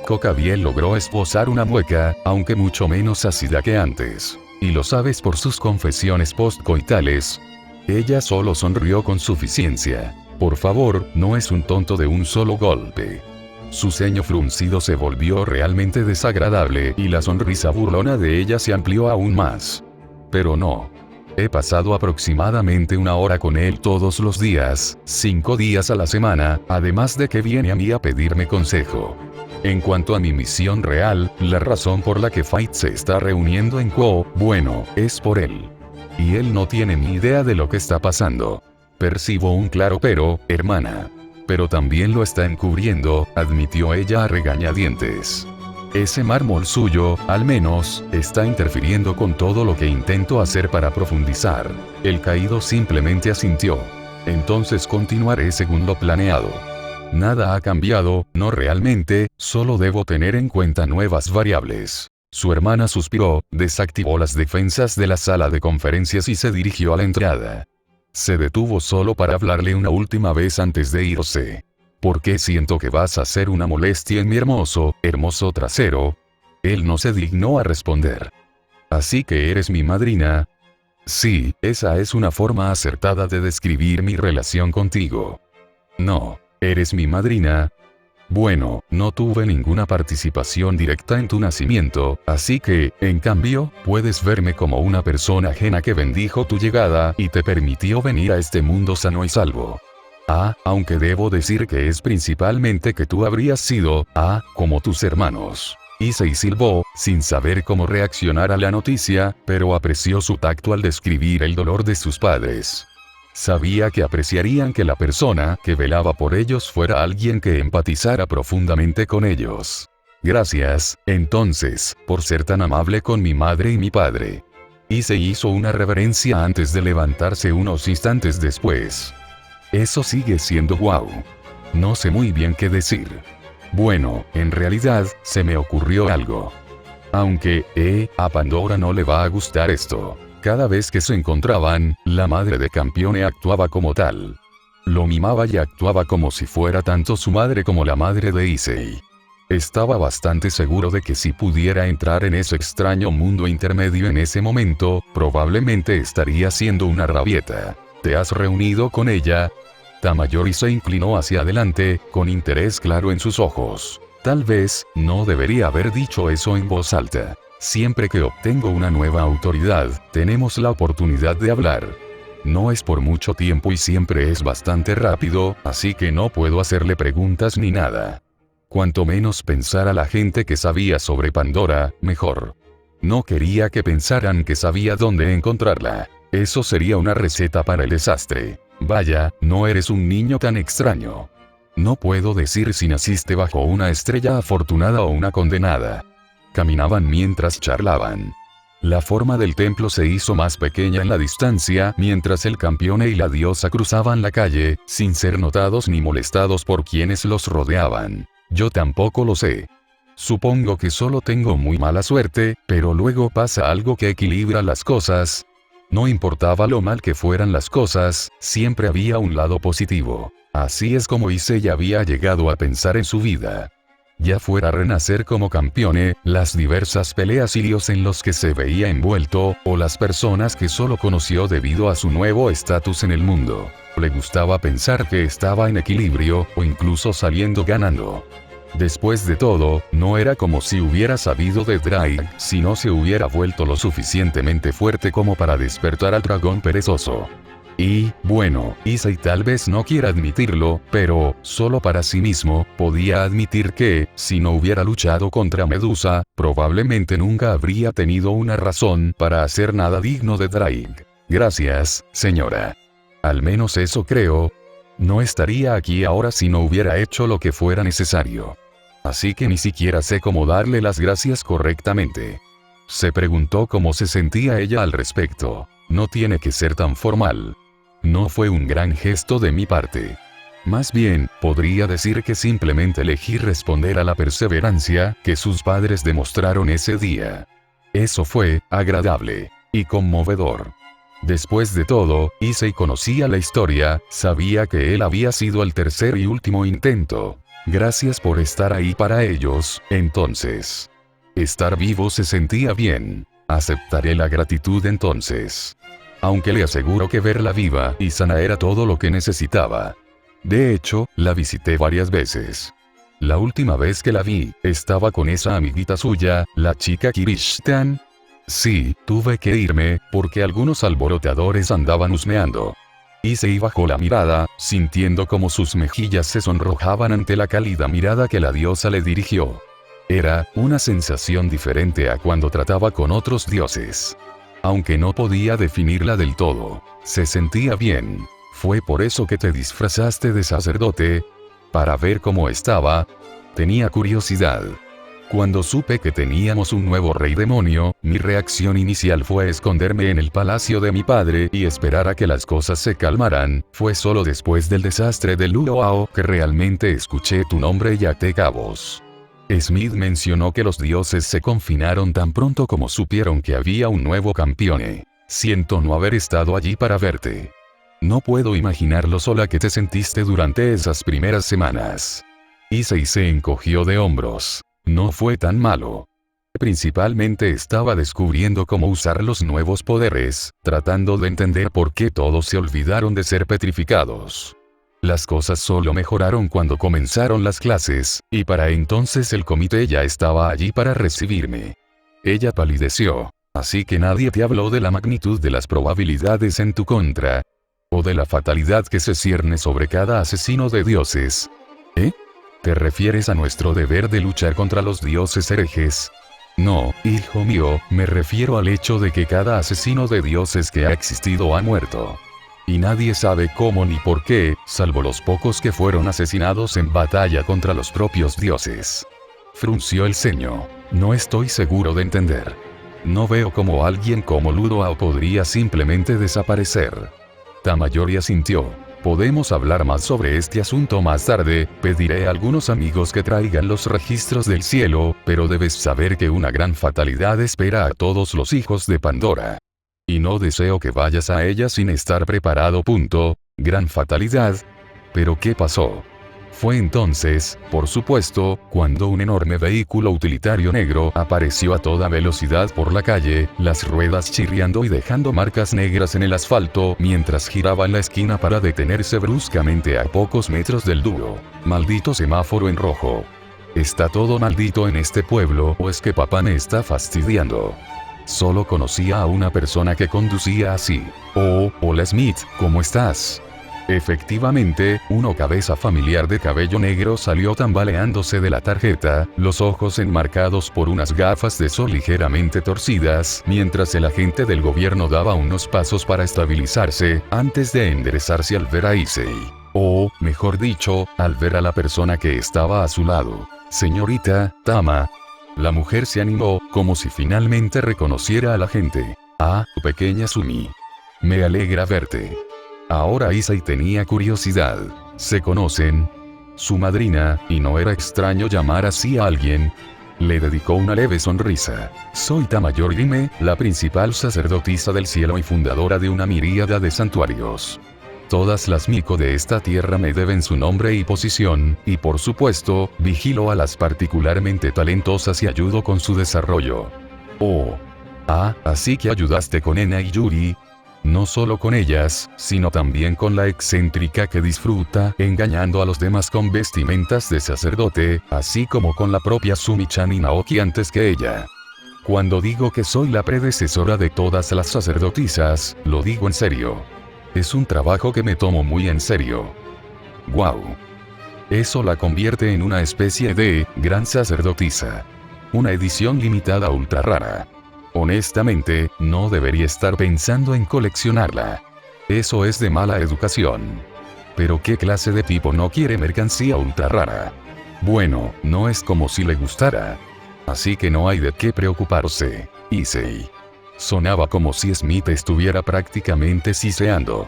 Cocabiel logró esbozar una mueca, aunque mucho menos ácida que antes. Y lo sabes por sus confesiones postcoitales. Ella solo sonrió con suficiencia. Por favor, no es un tonto de un solo golpe. Su ceño fruncido se volvió realmente desagradable y la sonrisa burlona de ella se amplió aún más. Pero no. He pasado aproximadamente 1 hora con él todos los días, 5 días a la semana, además de que viene a mí a pedirme consejo. En cuanto a mi misión real, la razón por la que Fight se está reuniendo en Quo, bueno, es por él. Y él no tiene ni idea de lo que está pasando. Percibo un claro pero, hermana. Pero también lo está encubriendo, admitió ella a regañadientes. Ese mármol suyo, al menos, está interfiriendo con todo lo que intento hacer para profundizar. El caído simplemente asintió. Entonces continuaré según lo planeado. Nada ha cambiado, no realmente, solo debo tener en cuenta nuevas variables. Su hermana suspiró, desactivó las defensas de la sala de conferencias y se dirigió a la entrada. Se detuvo solo para hablarle una última vez antes de irse. ¿Por qué siento que vas a ser una molestia en mi hermoso trasero? Él no se dignó a responder. ¿Así que eres mi madrina? Sí, esa es una forma acertada de describir mi relación contigo. No. ¿Eres mi madrina? Bueno, no tuve ninguna participación directa en tu nacimiento, así que, en cambio, puedes verme como una persona ajena que bendijo tu llegada y te permitió venir a este mundo sano y salvo. Aunque debo decir que es principalmente que tú habrías sido, como tus hermanos. Issei silbó, sin saber cómo reaccionar a la noticia, pero apreció su tacto al describir el dolor de sus padres. Sabía que apreciarían que la persona que velaba por ellos fuera alguien que empatizara profundamente con ellos. Gracias, entonces, por ser tan amable con mi madre y mi padre. Issei hizo una reverencia antes de levantarse unos instantes después. Eso sigue siendo guau. No sé muy bien qué decir. Bueno, en realidad, se me ocurrió algo. Aunque, a Pandora no le va a gustar esto. Cada vez que se encontraban, la madre de Campione actuaba como tal. Lo mimaba y actuaba como si fuera tanto su madre como la madre de Issei. Estaba bastante seguro de que si pudiera entrar en ese extraño mundo intermedio en ese momento, probablemente estaría siendo una rabieta. ¿Te has reunido con ella? Tamayor se inclinó hacia adelante, con interés claro en sus ojos. Tal vez, no debería haber dicho eso en voz alta. Siempre que obtengo una nueva autoridad, tenemos la oportunidad de hablar. No es por mucho tiempo y siempre es bastante rápido, así que no puedo hacerle preguntas ni nada. Cuanto menos pensara la gente que sabía sobre Pandora, mejor. No quería que pensaran que sabía dónde encontrarla. Eso sería una receta para el desastre. Vaya, no eres un niño tan extraño. No puedo decir si naciste bajo una estrella afortunada o una condenada. Caminaban mientras charlaban. La forma del templo se hizo más pequeña en la distancia mientras el Campione y la diosa cruzaban la calle, sin ser notados ni molestados por quienes los rodeaban. Yo tampoco lo sé. Supongo que solo tengo muy mala suerte, pero luego pasa algo que equilibra las cosas. No importaba lo mal que fueran las cosas, siempre había un lado positivo. Así es como Issei había llegado a pensar en su vida. Ya fuera renacer como Campione, las diversas peleas y líos en los que se veía envuelto, o las personas que solo conoció debido a su nuevo estatus en el mundo. Le gustaba pensar que estaba en equilibrio, o incluso saliendo ganando. Después de todo, no era como si hubiera sabido de Drake, si no se hubiera vuelto lo suficientemente fuerte como para despertar al dragón perezoso. Y, bueno, Issei tal vez no quiera admitirlo, pero, solo para sí mismo, podía admitir que, si no hubiera luchado contra Medusa, probablemente nunca habría tenido una razón para hacer nada digno de Drake. Gracias, señora. Al menos eso creo. No estaría aquí ahora si no hubiera hecho lo que fuera necesario. Así que ni siquiera sé cómo darle las gracias correctamente. Se preguntó cómo se sentía ella al respecto. No tiene que ser tan formal. No fue un gran gesto de mi parte. Más bien, podría decir que simplemente elegí responder a la perseverancia que sus padres demostraron ese día. Eso fue agradable y conmovedor. Después de todo, Issei conocía la historia, sabía que él había sido el tercer y último intento. Gracias por estar ahí para ellos, entonces. Estar vivo se sentía bien. Aceptaré la gratitud entonces. Aunque le aseguro que verla viva y sana era todo lo que necesitaba. De hecho, la visité varias veces. La última vez que la vi, estaba con esa amiguita suya, la chica Kirishtan. Sí, tuve que irme, porque algunos alboroteadores andaban husmeando. Issei bajó la mirada, sintiendo como sus mejillas se sonrojaban ante la cálida mirada que la diosa le dirigió. Era una sensación diferente a cuando trataba con otros dioses. Aunque no podía definirla del todo, se sentía bien. ¿Fue por eso que te disfrazaste de sacerdote? ¿Para ver cómo estaba? Tenía curiosidad. Cuando supe que teníamos un nuevo rey demonio, mi reacción inicial fue esconderme en el palacio de mi padre y esperar a que las cosas se calmaran. Fue solo después del desastre de Luoao que realmente escuché tu nombre y até cabos. Smith mencionó que los dioses se confinaron tan pronto como supieron que había un nuevo campeón. Siento no haber estado allí para verte. No puedo imaginar lo sola que te sentiste durante esas primeras semanas. Issei se encogió de hombros. No fue tan malo. Principalmente estaba descubriendo cómo usar los nuevos poderes, tratando de entender por qué todos se olvidaron de ser petrificados. Las cosas solo mejoraron cuando comenzaron las clases, y para entonces el comité ya estaba allí para recibirme. Ella palideció. Así que nadie te habló de la magnitud de las probabilidades en tu contra. O de la fatalidad que se cierne sobre cada asesino de dioses. ¿Eh? ¿Te refieres a nuestro deber de luchar contra los dioses herejes? No, hijo mío, me refiero al hecho de que cada asesino de dioses que ha existido ha muerto. Y nadie sabe cómo ni por qué, salvo los pocos que fueron asesinados en batalla contra los propios dioses. Frunció el ceño. No estoy seguro de entender. No veo cómo alguien como Luoao podría simplemente desaparecer. Tamayory asintió. Podemos hablar más sobre este asunto más tarde, pediré a algunos amigos que traigan los registros del cielo, pero debes saber que una gran fatalidad espera a todos los hijos de Pandora. Y no deseo que vayas a ella sin estar preparado. Gran fatalidad. ¿Pero qué pasó? Fue entonces, por supuesto, cuando un enorme vehículo utilitario negro apareció a toda velocidad por la calle, las ruedas chirriando y dejando marcas negras en el asfalto mientras giraba en la esquina para detenerse bruscamente a pocos metros del dúo. Maldito semáforo en rojo. ¿Está todo maldito en este pueblo o es que papá me está fastidiando? Solo conocía a una persona que conducía así. Oh, hola Smith, ¿cómo estás? Efectivamente, una cabeza familiar de cabello negro salió tambaleándose de la tarjeta, los ojos enmarcados por unas gafas de sol ligeramente torcidas, mientras el agente del gobierno daba unos pasos para estabilizarse, antes de enderezarse al ver a Issei. O, mejor dicho, al ver a la persona que estaba a su lado. Señorita Tama. La mujer se animó, como si finalmente reconociera a la gente. Ah, pequeña Sumi. Me alegra verte. Ahora Issei tenía curiosidad. ¿Se conocen? Su madrina, y no era extraño llamar así a alguien, le dedicó una leve sonrisa. Soy Tamayory Rime, la principal sacerdotisa del cielo y fundadora de una miríada de santuarios. Todas las Miko de esta tierra me deben su nombre y posición, y por supuesto, vigilo a las particularmente talentosas y ayudo con su desarrollo. Oh. Ah, así que ayudaste con Ena y Yuri. No solo con ellas, sino también con la excéntrica que disfruta engañando a los demás con vestimentas de sacerdote, así como con la propia Sumi-chan y Naoki antes que ella. Cuando digo que soy la predecesora de todas las sacerdotisas, lo digo en serio. Es un trabajo que me tomo muy en serio. ¡Wow! Eso la convierte en una especie de gran sacerdotisa. Una edición limitada ultra rara. Honestamente, no debería estar pensando en coleccionarla. Eso es de mala educación. Pero ¿qué clase de tipo no quiere mercancía ultra rara? Bueno, no es como si le gustara. Así que no hay de qué preocuparse. Issei. Sonaba como si Smith estuviera prácticamente siseando.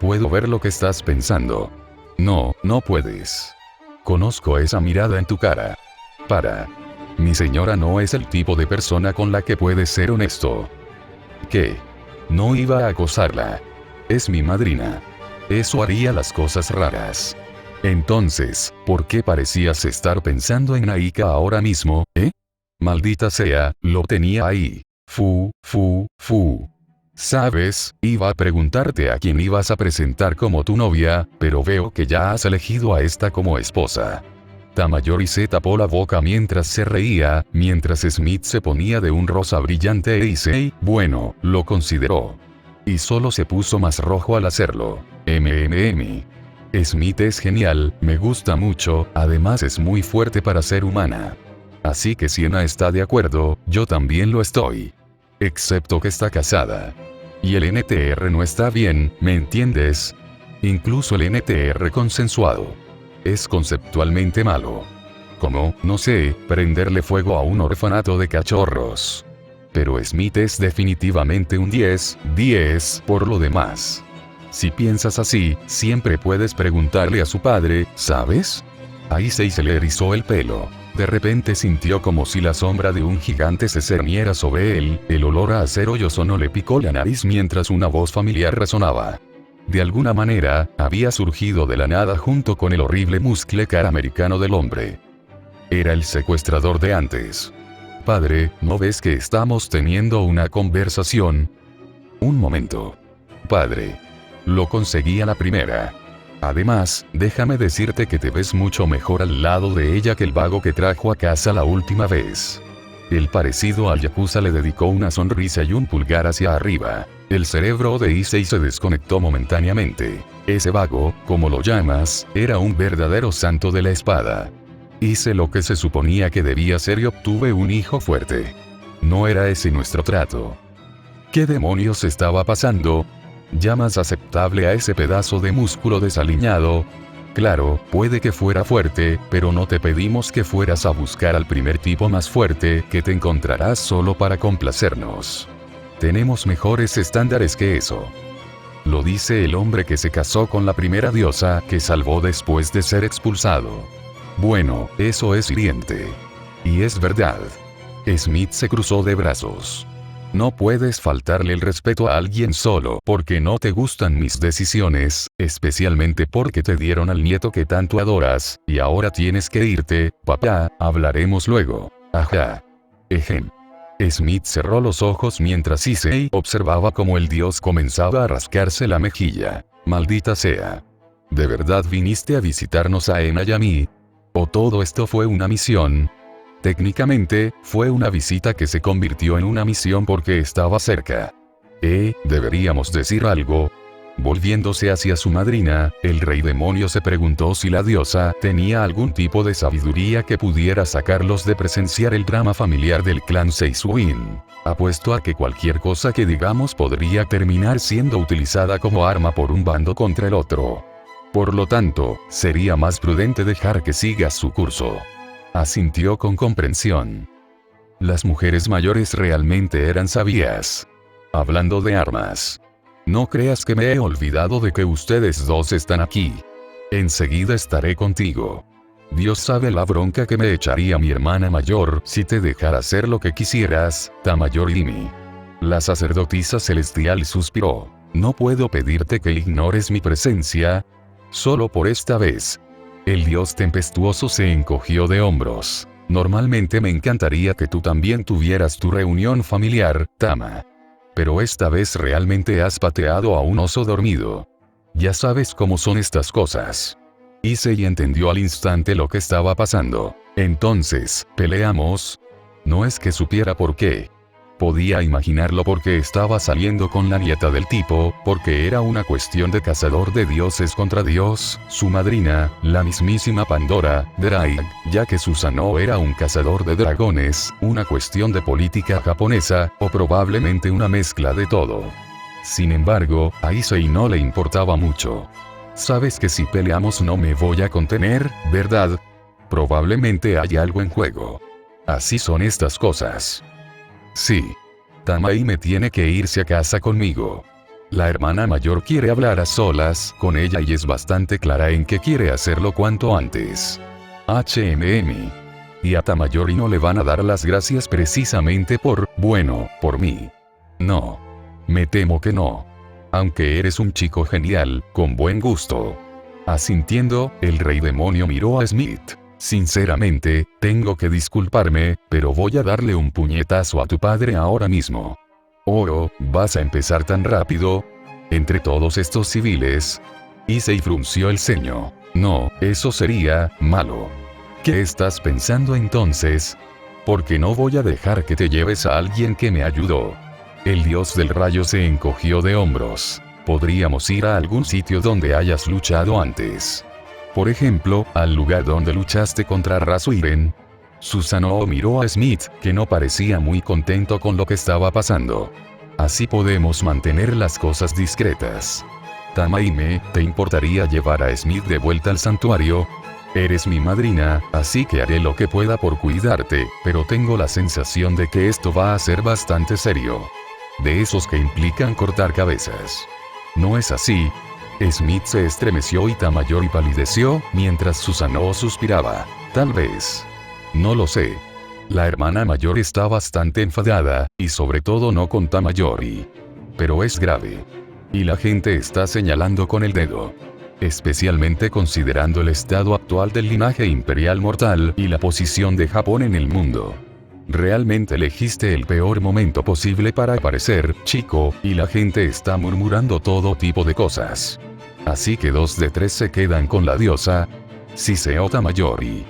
Puedo ver lo que estás pensando. No, no puedes. Conozco esa mirada en tu cara. Para. Mi señora no es el tipo de persona con la que puedes ser honesto. ¿Qué? No iba a acosarla. Es mi madrina. Eso haría las cosas raras. Entonces, ¿por qué parecías estar pensando en Naika ahora mismo, eh? Maldita sea, lo tenía ahí. Fu. Sabes, iba a preguntarte a quién ibas a presentar como tu novia, pero veo que ya has elegido a esta como esposa. Tamayori se tapó la boca mientras se reía, mientras Smith se ponía de un rosa brillante e Issei, bueno, lo consideró. Y solo se puso más rojo al hacerlo. Smith es genial, me gusta mucho, además es muy fuerte para ser humana. Así que si Ena está de acuerdo, yo también lo estoy. Excepto que está casada. Y el NTR no está bien, ¿me entiendes? Incluso el NTR consensuado. Es conceptualmente malo. Como, no sé, prenderle fuego a un orfanato de cachorros. Pero Smith es definitivamente un 10 por lo demás. Si piensas así, siempre puedes preguntarle a su padre, ¿sabes? A Issei se le erizó el pelo. De repente sintió como si la sombra de un gigante se cerniera sobre él, el olor a acero y ozono le picó la nariz mientras una voz familiar resonaba. De alguna manera, había surgido de la nada junto con el horrible musclecar americano del hombre. Era el secuestrador de antes. Padre, ¿no ves que estamos teniendo una conversación? Un momento. Padre. Lo conseguí a la primera. Además, déjame decirte que te ves mucho mejor al lado de ella que el vago que trajo a casa la última vez. El parecido al yakuza le dedicó una sonrisa y un pulgar hacia arriba. El cerebro de Issei se desconectó momentáneamente. Ese vago, como lo llamas, era un verdadero santo de la espada. Hice lo que se suponía que debía hacer y obtuve un hijo fuerte. No era ese nuestro trato. ¿Qué demonios estaba pasando? ¿Llamas aceptable a ese pedazo de músculo desaliñado? Claro, puede que fuera fuerte, pero no te pedimos que fueras a buscar al primer tipo más fuerte que te encontrarás solo para complacernos. Tenemos mejores estándares que eso. Lo dice el hombre que se casó con la primera diosa que salvó después de ser expulsado. Bueno, eso es hiriente. Y es verdad. Smith se cruzó de brazos. No puedes faltarle el respeto a alguien solo porque no te gustan mis decisiones, especialmente porque te dieron al nieto que tanto adoras, y ahora tienes que irte, papá, hablaremos luego. Ajá. Ejem. Smith cerró los ojos mientras Issei observaba cómo el dios comenzaba a rascarse la mejilla. Maldita sea. ¿De verdad viniste a visitarnos a Ena y a mí? ¿O todo esto fue una misión? Técnicamente, fue una visita que se convirtió en una misión porque estaba cerca. ¿Deberíamos decir algo? Volviéndose hacia su madrina, el rey demonio se preguntó si la diosa tenía algún tipo de sabiduría que pudiera sacarlos de presenciar el drama familiar del clan Seisuin. Apuesto a que cualquier cosa que digamos podría terminar siendo utilizada como arma por un bando contra el otro. Por lo tanto, sería más prudente dejar que siga su curso. Asintió con comprensión. Las mujeres mayores realmente eran sabias. Hablando de armas. No creas que me he olvidado de que ustedes dos están aquí. Enseguida estaré contigo. Dios sabe la bronca que me echaría mi hermana mayor si te dejara hacer lo que quisieras, Tamayorimi. La sacerdotisa celestial suspiró. No puedo pedirte que ignores mi presencia. Solo por esta vez. El dios tempestuoso se encogió de hombros. Normalmente me encantaría que tú también tuvieras tu reunión familiar, Tama. Pero esta vez realmente has pateado a un oso dormido. Ya sabes cómo son estas cosas. Issei entendió al instante lo que estaba pasando. Entonces, ¿peleamos? No es que supiera por qué. Podía imaginarlo porque estaba saliendo con la nieta del tipo, porque era una cuestión de cazador de dioses contra Dios, su madrina, la mismísima Pandora, Drake, ya que Susanoo era un cazador de dragones, una cuestión de política japonesa, o probablemente una mezcla de todo. Sin embargo, a Issei no le importaba mucho. Sabes que si peleamos no me voy a contener, ¿verdad? Probablemente hay algo en juego. Así son estas cosas. Sí. Tamaime tiene que irse a casa conmigo. La hermana mayor quiere hablar a solas con ella y es bastante clara en que quiere hacerlo cuanto antes. Y a Tamayori no le van a dar las gracias precisamente por mí. No. Me temo que no. Aunque eres un chico genial, con buen gusto. Asintiendo, el rey demonio miró a Smith. Sinceramente, tengo que disculparme, pero voy a darle un puñetazo a tu padre ahora mismo. Oh, ¿vas a empezar tan rápido? Entre todos estos civiles. Issei frunció el ceño. No, eso sería malo. ¿Qué estás pensando entonces? Porque no voy a dejar que te lleves a alguien que me ayudó. El dios del rayo se encogió de hombros. Podríamos ir a algún sitio donde hayas luchado antes. Por ejemplo, al lugar donde luchaste contra Rasuiren. Susanoo miró a Smith, que no parecía muy contento con lo que estaba pasando. Así podemos mantener las cosas discretas. Tamaime, ¿te importaría llevar a Smith de vuelta al santuario? Eres mi madrina, así que haré lo que pueda por cuidarte, pero tengo la sensación de que esto va a ser bastante serio. De esos que implican cortar cabezas. ¿No es así? Smith se estremeció y Tamayori palideció, mientras Susanoo suspiraba. Tal vez. No lo sé. La hermana mayor está bastante enfadada, y sobre todo no con Tamayori. Pero es grave. Y la gente está señalando con el dedo. Especialmente considerando el estado actual del linaje imperial mortal y la posición de Japón en el mundo. Realmente elegiste el peor momento posible para aparecer, chico, y la gente está murmurando todo tipo de cosas. Así que 2 de 3 se quedan con la diosa. Siseo Tamayori.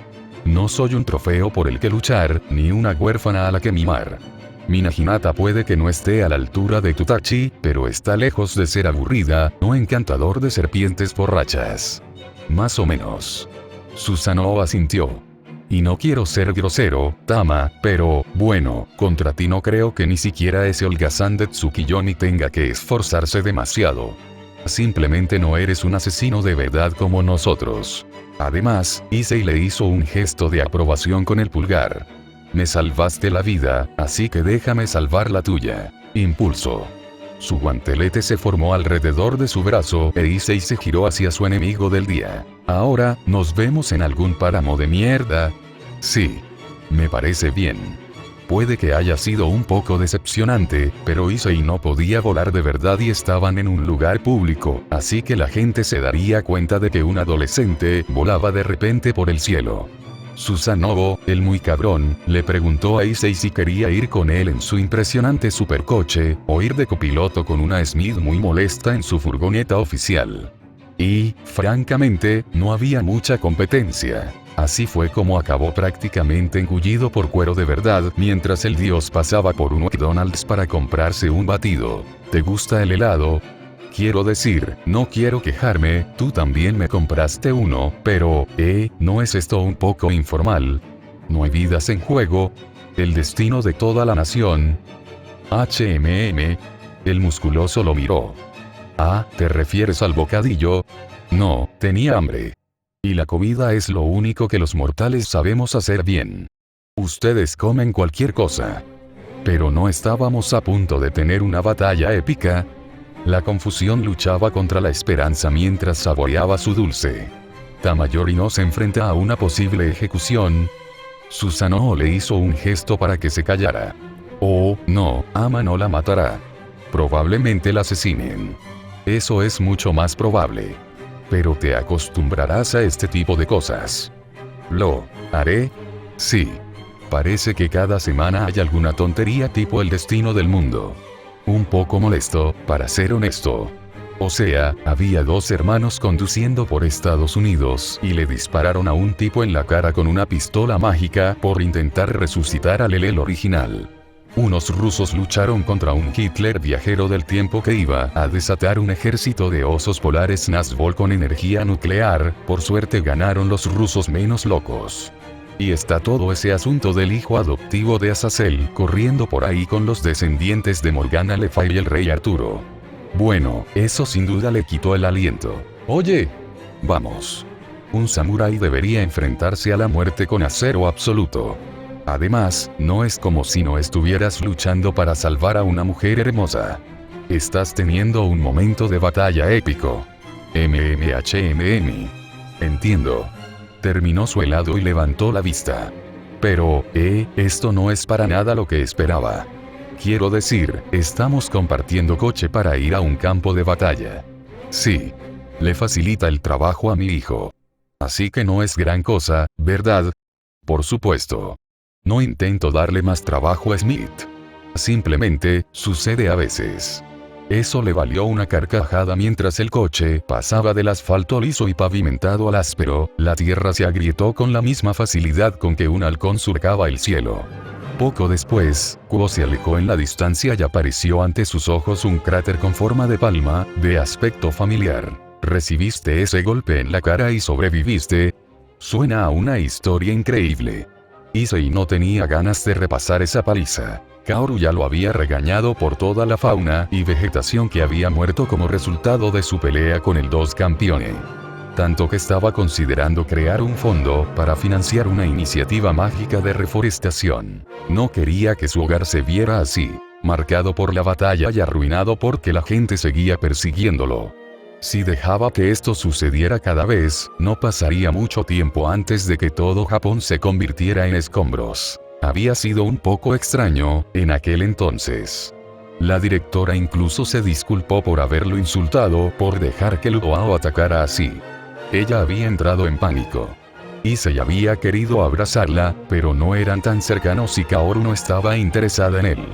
No soy un trofeo por el que luchar, ni una huérfana a la que mimar. Mi Hinata puede que no esté a la altura de Tutachi, pero está lejos de ser aburrida, o encantador de serpientes borrachas. Más o menos. Susanoo asintió. Y no quiero ser grosero, Tama, pero, bueno, contra ti no creo que ni siquiera ese holgazán de Tsukiyomi tenga que esforzarse demasiado. Simplemente no eres un asesino de verdad como nosotros. Además, Issei le hizo un gesto de aprobación con el pulgar. Me salvaste la vida, así que déjame salvar la tuya. Impulso. Su guantelete se formó alrededor de su brazo e Issei se giró hacia su enemigo del día. Ahora, ¿nos vemos en algún páramo de mierda? Sí. Me parece bien. Puede que haya sido un poco decepcionante, pero Issei no podía volar de verdad y estaban en un lugar público, así que la gente se daría cuenta de que un adolescente volaba de repente por el cielo. Susanoo, el muy cabrón, le preguntó a Issei si quería ir con él en su impresionante supercoche, o ir de copiloto con una Smith muy molesta en su furgoneta oficial. Y, francamente, no había mucha competencia. Así fue como acabó prácticamente engullido por cuero de verdad mientras el dios pasaba por un McDonald's para comprarse un batido. ¿Te gusta el helado? Quiero decir, no quiero quejarme, tú también me compraste uno, pero, ¿no es esto un poco informal? ¿No hay vidas en juego? ¿El destino de toda la nación? El musculoso lo miró. Ah, ¿te refieres al bocadillo? No, tenía hambre. Y la comida es lo único que los mortales sabemos hacer bien. Ustedes comen cualquier cosa. Pero no estábamos a punto de tener una batalla épica. La confusión luchaba contra la esperanza mientras saboreaba su dulce. Tamayori no se enfrenta a una posible ejecución. Susanoo le hizo un gesto para que se callara. Oh, no, Ama no la matará. Probablemente la asesinen. Eso es mucho más probable. Pero te acostumbrarás a este tipo de cosas. ¿Lo haré? Sí. Parece que cada semana hay alguna tontería tipo el destino del mundo. Un poco molesto, para ser honesto. O sea, había dos hermanos conduciendo por Estados Unidos y le dispararon a un tipo en la cara con una pistola mágica por intentar resucitar al LL original. Unos rusos lucharon contra un Hitler viajero del tiempo que iba a desatar un ejército de osos polares Nazgûl con energía nuclear. Por suerte ganaron los rusos menos locos. Y está todo ese asunto del hijo adoptivo de Azazel corriendo por ahí con los descendientes de Morgana Le Fay y el rey Arturo. Bueno, eso sin duda le quitó el aliento. Oye, vamos. Un samurái debería enfrentarse a la muerte con acero absoluto. Además, no es como si no estuvieras luchando para salvar a una mujer hermosa. Estás teniendo un momento de batalla épico. MMHMM. Entiendo. Terminó su helado y levantó la vista. Pero, esto no es para nada lo que esperaba. Quiero decir, estamos compartiendo coche para ir a un campo de batalla. Sí. Le facilita el trabajo a mi hijo. Así que no es gran cosa, ¿verdad? Por supuesto. No intento darle más trabajo a Smith. Simplemente, sucede a veces. Eso le valió una carcajada mientras el coche pasaba del asfalto liso y pavimentado al áspero. La tierra se agrietó con la misma facilidad con que un halcón surcaba el cielo. Poco después, Kuo se alejó en la distancia y apareció ante sus ojos un cráter con forma de palma, de aspecto familiar. ¿Recibiste ese golpe en la cara y sobreviviste? Suena a una historia increíble. Issei no tenía ganas de repasar esa paliza. Kaoru ya lo había regañado por toda la fauna y vegetación que había muerto como resultado de su pelea con el Dos Campione. Tanto que estaba considerando crear un fondo para financiar una iniciativa mágica de reforestación. No quería que su hogar se viera así, marcado por la batalla y arruinado porque la gente seguía persiguiéndolo. Si dejaba que esto sucediera cada vez, no pasaría mucho tiempo antes de que todo Japón se convirtiera en escombros. Había sido un poco extraño, en aquel entonces. La directora incluso se disculpó por haberlo insultado por dejar que Luoao atacara así. Ella había entrado en pánico. Issei había querido abrazarla, pero no eran tan cercanos y Kaoru no estaba interesada en él.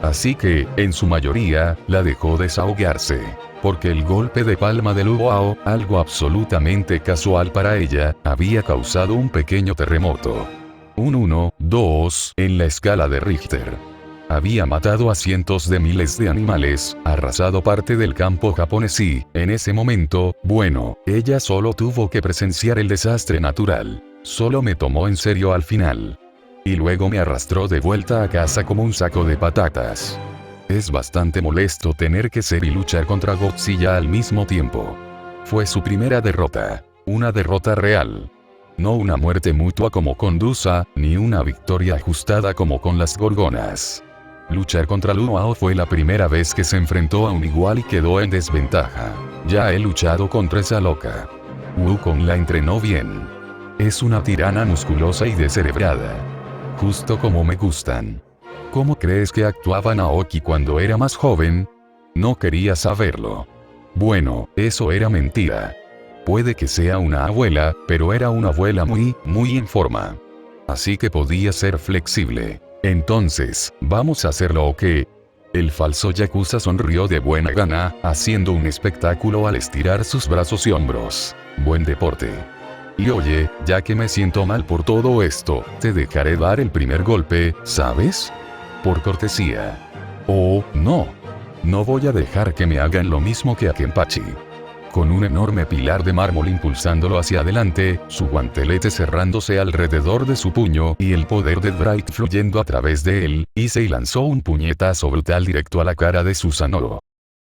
Así que, en su mayoría, la dejó desahogarse. Porque el golpe de palma de Luoao, algo absolutamente casual para ella, había causado un pequeño terremoto. Un 1,2 en la escala de Richter. Había matado a cientos de miles de animales, arrasado parte del campo japonés y, en ese momento, bueno, ella solo tuvo que presenciar el desastre natural. Solo me tomó en serio al final. Y luego me arrastró de vuelta a casa como un saco de patatas. Es bastante molesto tener que ser y luchar contra Godzilla al mismo tiempo. Fue su primera derrota. Una derrota real. No una muerte mutua como con Dusa, ni una victoria ajustada como con las Gorgonas. Luchar contra Luoao fue la primera vez que se enfrentó a un igual y quedó en desventaja. Ya he luchado contra esa loca. Wukong la entrenó bien. Es una tirana musculosa y descerebrada. Justo como me gustan. ¿Cómo crees que actuaba Naoki cuando era más joven? No quería saberlo. Bueno, eso era mentira. Puede que sea una abuela, pero era una abuela muy en forma. Así que podía ser flexible. Entonces, ¿vamos a hacerlo o qué? El falso Yakuza sonrió de buena gana, haciendo un espectáculo al estirar sus brazos y hombros. Buen deporte. Y oye, ya que me siento mal por todo esto, te dejaré dar el primer golpe, ¿sabes? Por cortesía. Oh, no. No voy a dejar que me hagan lo mismo que a Kenpachi. Con un enorme pilar de mármol impulsándolo hacia adelante, su guantelete cerrándose alrededor de su puño y el poder de Bright fluyendo a través de él, Issei lanzó un puñetazo brutal directo a la cara de Susanoo.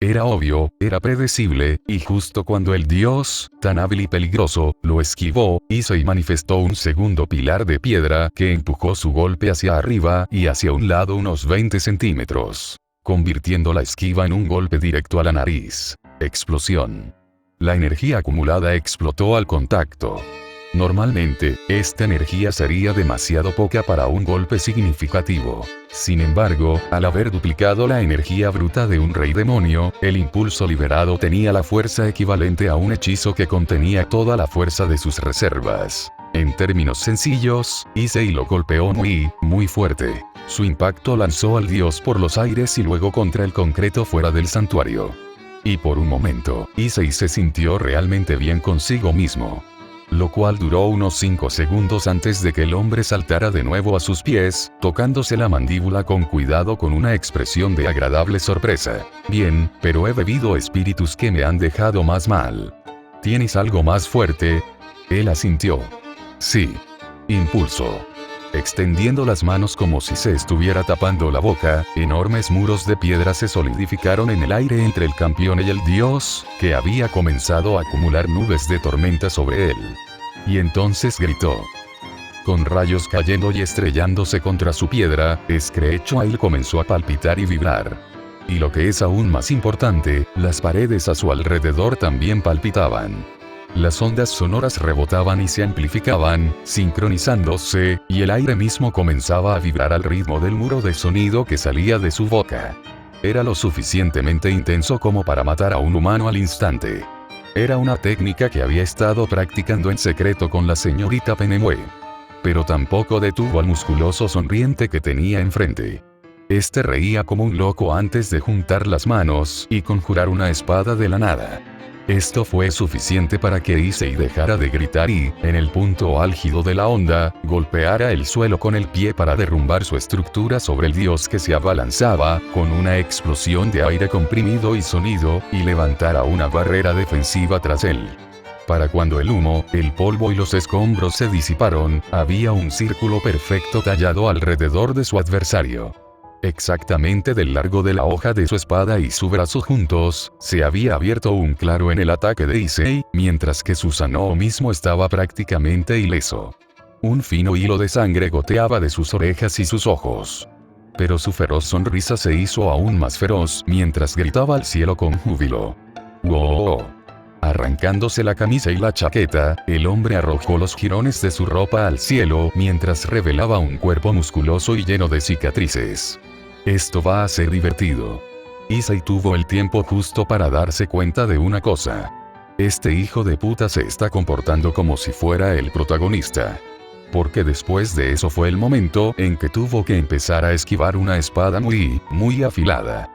Era obvio, era predecible, y justo cuando el dios, tan hábil y peligroso, lo esquivó, Issei manifestó un segundo pilar de piedra que empujó su golpe hacia arriba y hacia un lado unos 20 centímetros, convirtiendo la esquiva en un golpe directo a la nariz. Explosión. La energía acumulada explotó al contacto. Normalmente, esta energía sería demasiado poca para un golpe significativo. Sin embargo, al haber duplicado la energía bruta de un rey demonio, el impulso liberado tenía la fuerza equivalente a un hechizo que contenía toda la fuerza de sus reservas. En términos sencillos, Issei lo golpeó muy fuerte. Su impacto lanzó al dios por los aires y luego contra el concreto fuera del santuario. Y por un momento, Issei se sintió realmente bien consigo mismo. Lo cual duró unos 5 segundos antes de que el hombre saltara de nuevo a sus pies, tocándose la mandíbula con cuidado con una expresión de agradable sorpresa. Bien, pero he bebido espíritus que me han dejado más mal. ¿Tienes algo más fuerte? Él asintió. Sí. Impulso. Extendiendo las manos como si se estuviera tapando la boca, enormes muros de piedra se solidificaron en el aire entre el campeón y el dios, que había comenzado a acumular nubes de tormenta sobre él. Y entonces gritó. Con rayos cayendo y estrellándose contra su piedra, Screechoil comenzó a palpitar y vibrar. Y lo que es aún más importante, las paredes a su alrededor también palpitaban. Las ondas sonoras rebotaban y se amplificaban, sincronizándose, y el aire mismo comenzaba a vibrar al ritmo del muro de sonido que salía de su boca. Era lo suficientemente intenso como para matar a un humano al instante. Era una técnica que había estado practicando en secreto con la señorita Penemue. Pero tampoco detuvo al musculoso sonriente que tenía enfrente. Este reía como un loco antes de juntar las manos y conjurar una espada de la nada. Esto fue suficiente para que Issei dejara de gritar y, en el punto álgido de la onda, golpeara el suelo con el pie para derrumbar su estructura sobre el dios que se abalanzaba, con una explosión de aire comprimido y sonido, y levantara una barrera defensiva tras él. Para cuando el humo, el polvo y los escombros se disiparon, había un círculo perfecto tallado alrededor de su adversario. Exactamente del largo de la hoja de su espada y su brazo juntos, se había abierto un claro en el ataque de Issei, mientras que Susanoo mismo estaba prácticamente ileso. Un fino hilo de sangre goteaba de sus orejas y sus ojos. Pero su feroz sonrisa se hizo aún más feroz mientras gritaba al cielo con júbilo. ¡Wow! Arrancándose la camisa y la chaqueta, el hombre arrojó los jirones de su ropa al cielo mientras revelaba un cuerpo musculoso y lleno de cicatrices. Esto va a ser divertido. Issei tuvo el tiempo justo para darse cuenta de una cosa. Este hijo de puta se está comportando como si fuera el protagonista. Porque después de eso fue el momento en que tuvo que empezar a esquivar una espada muy afilada.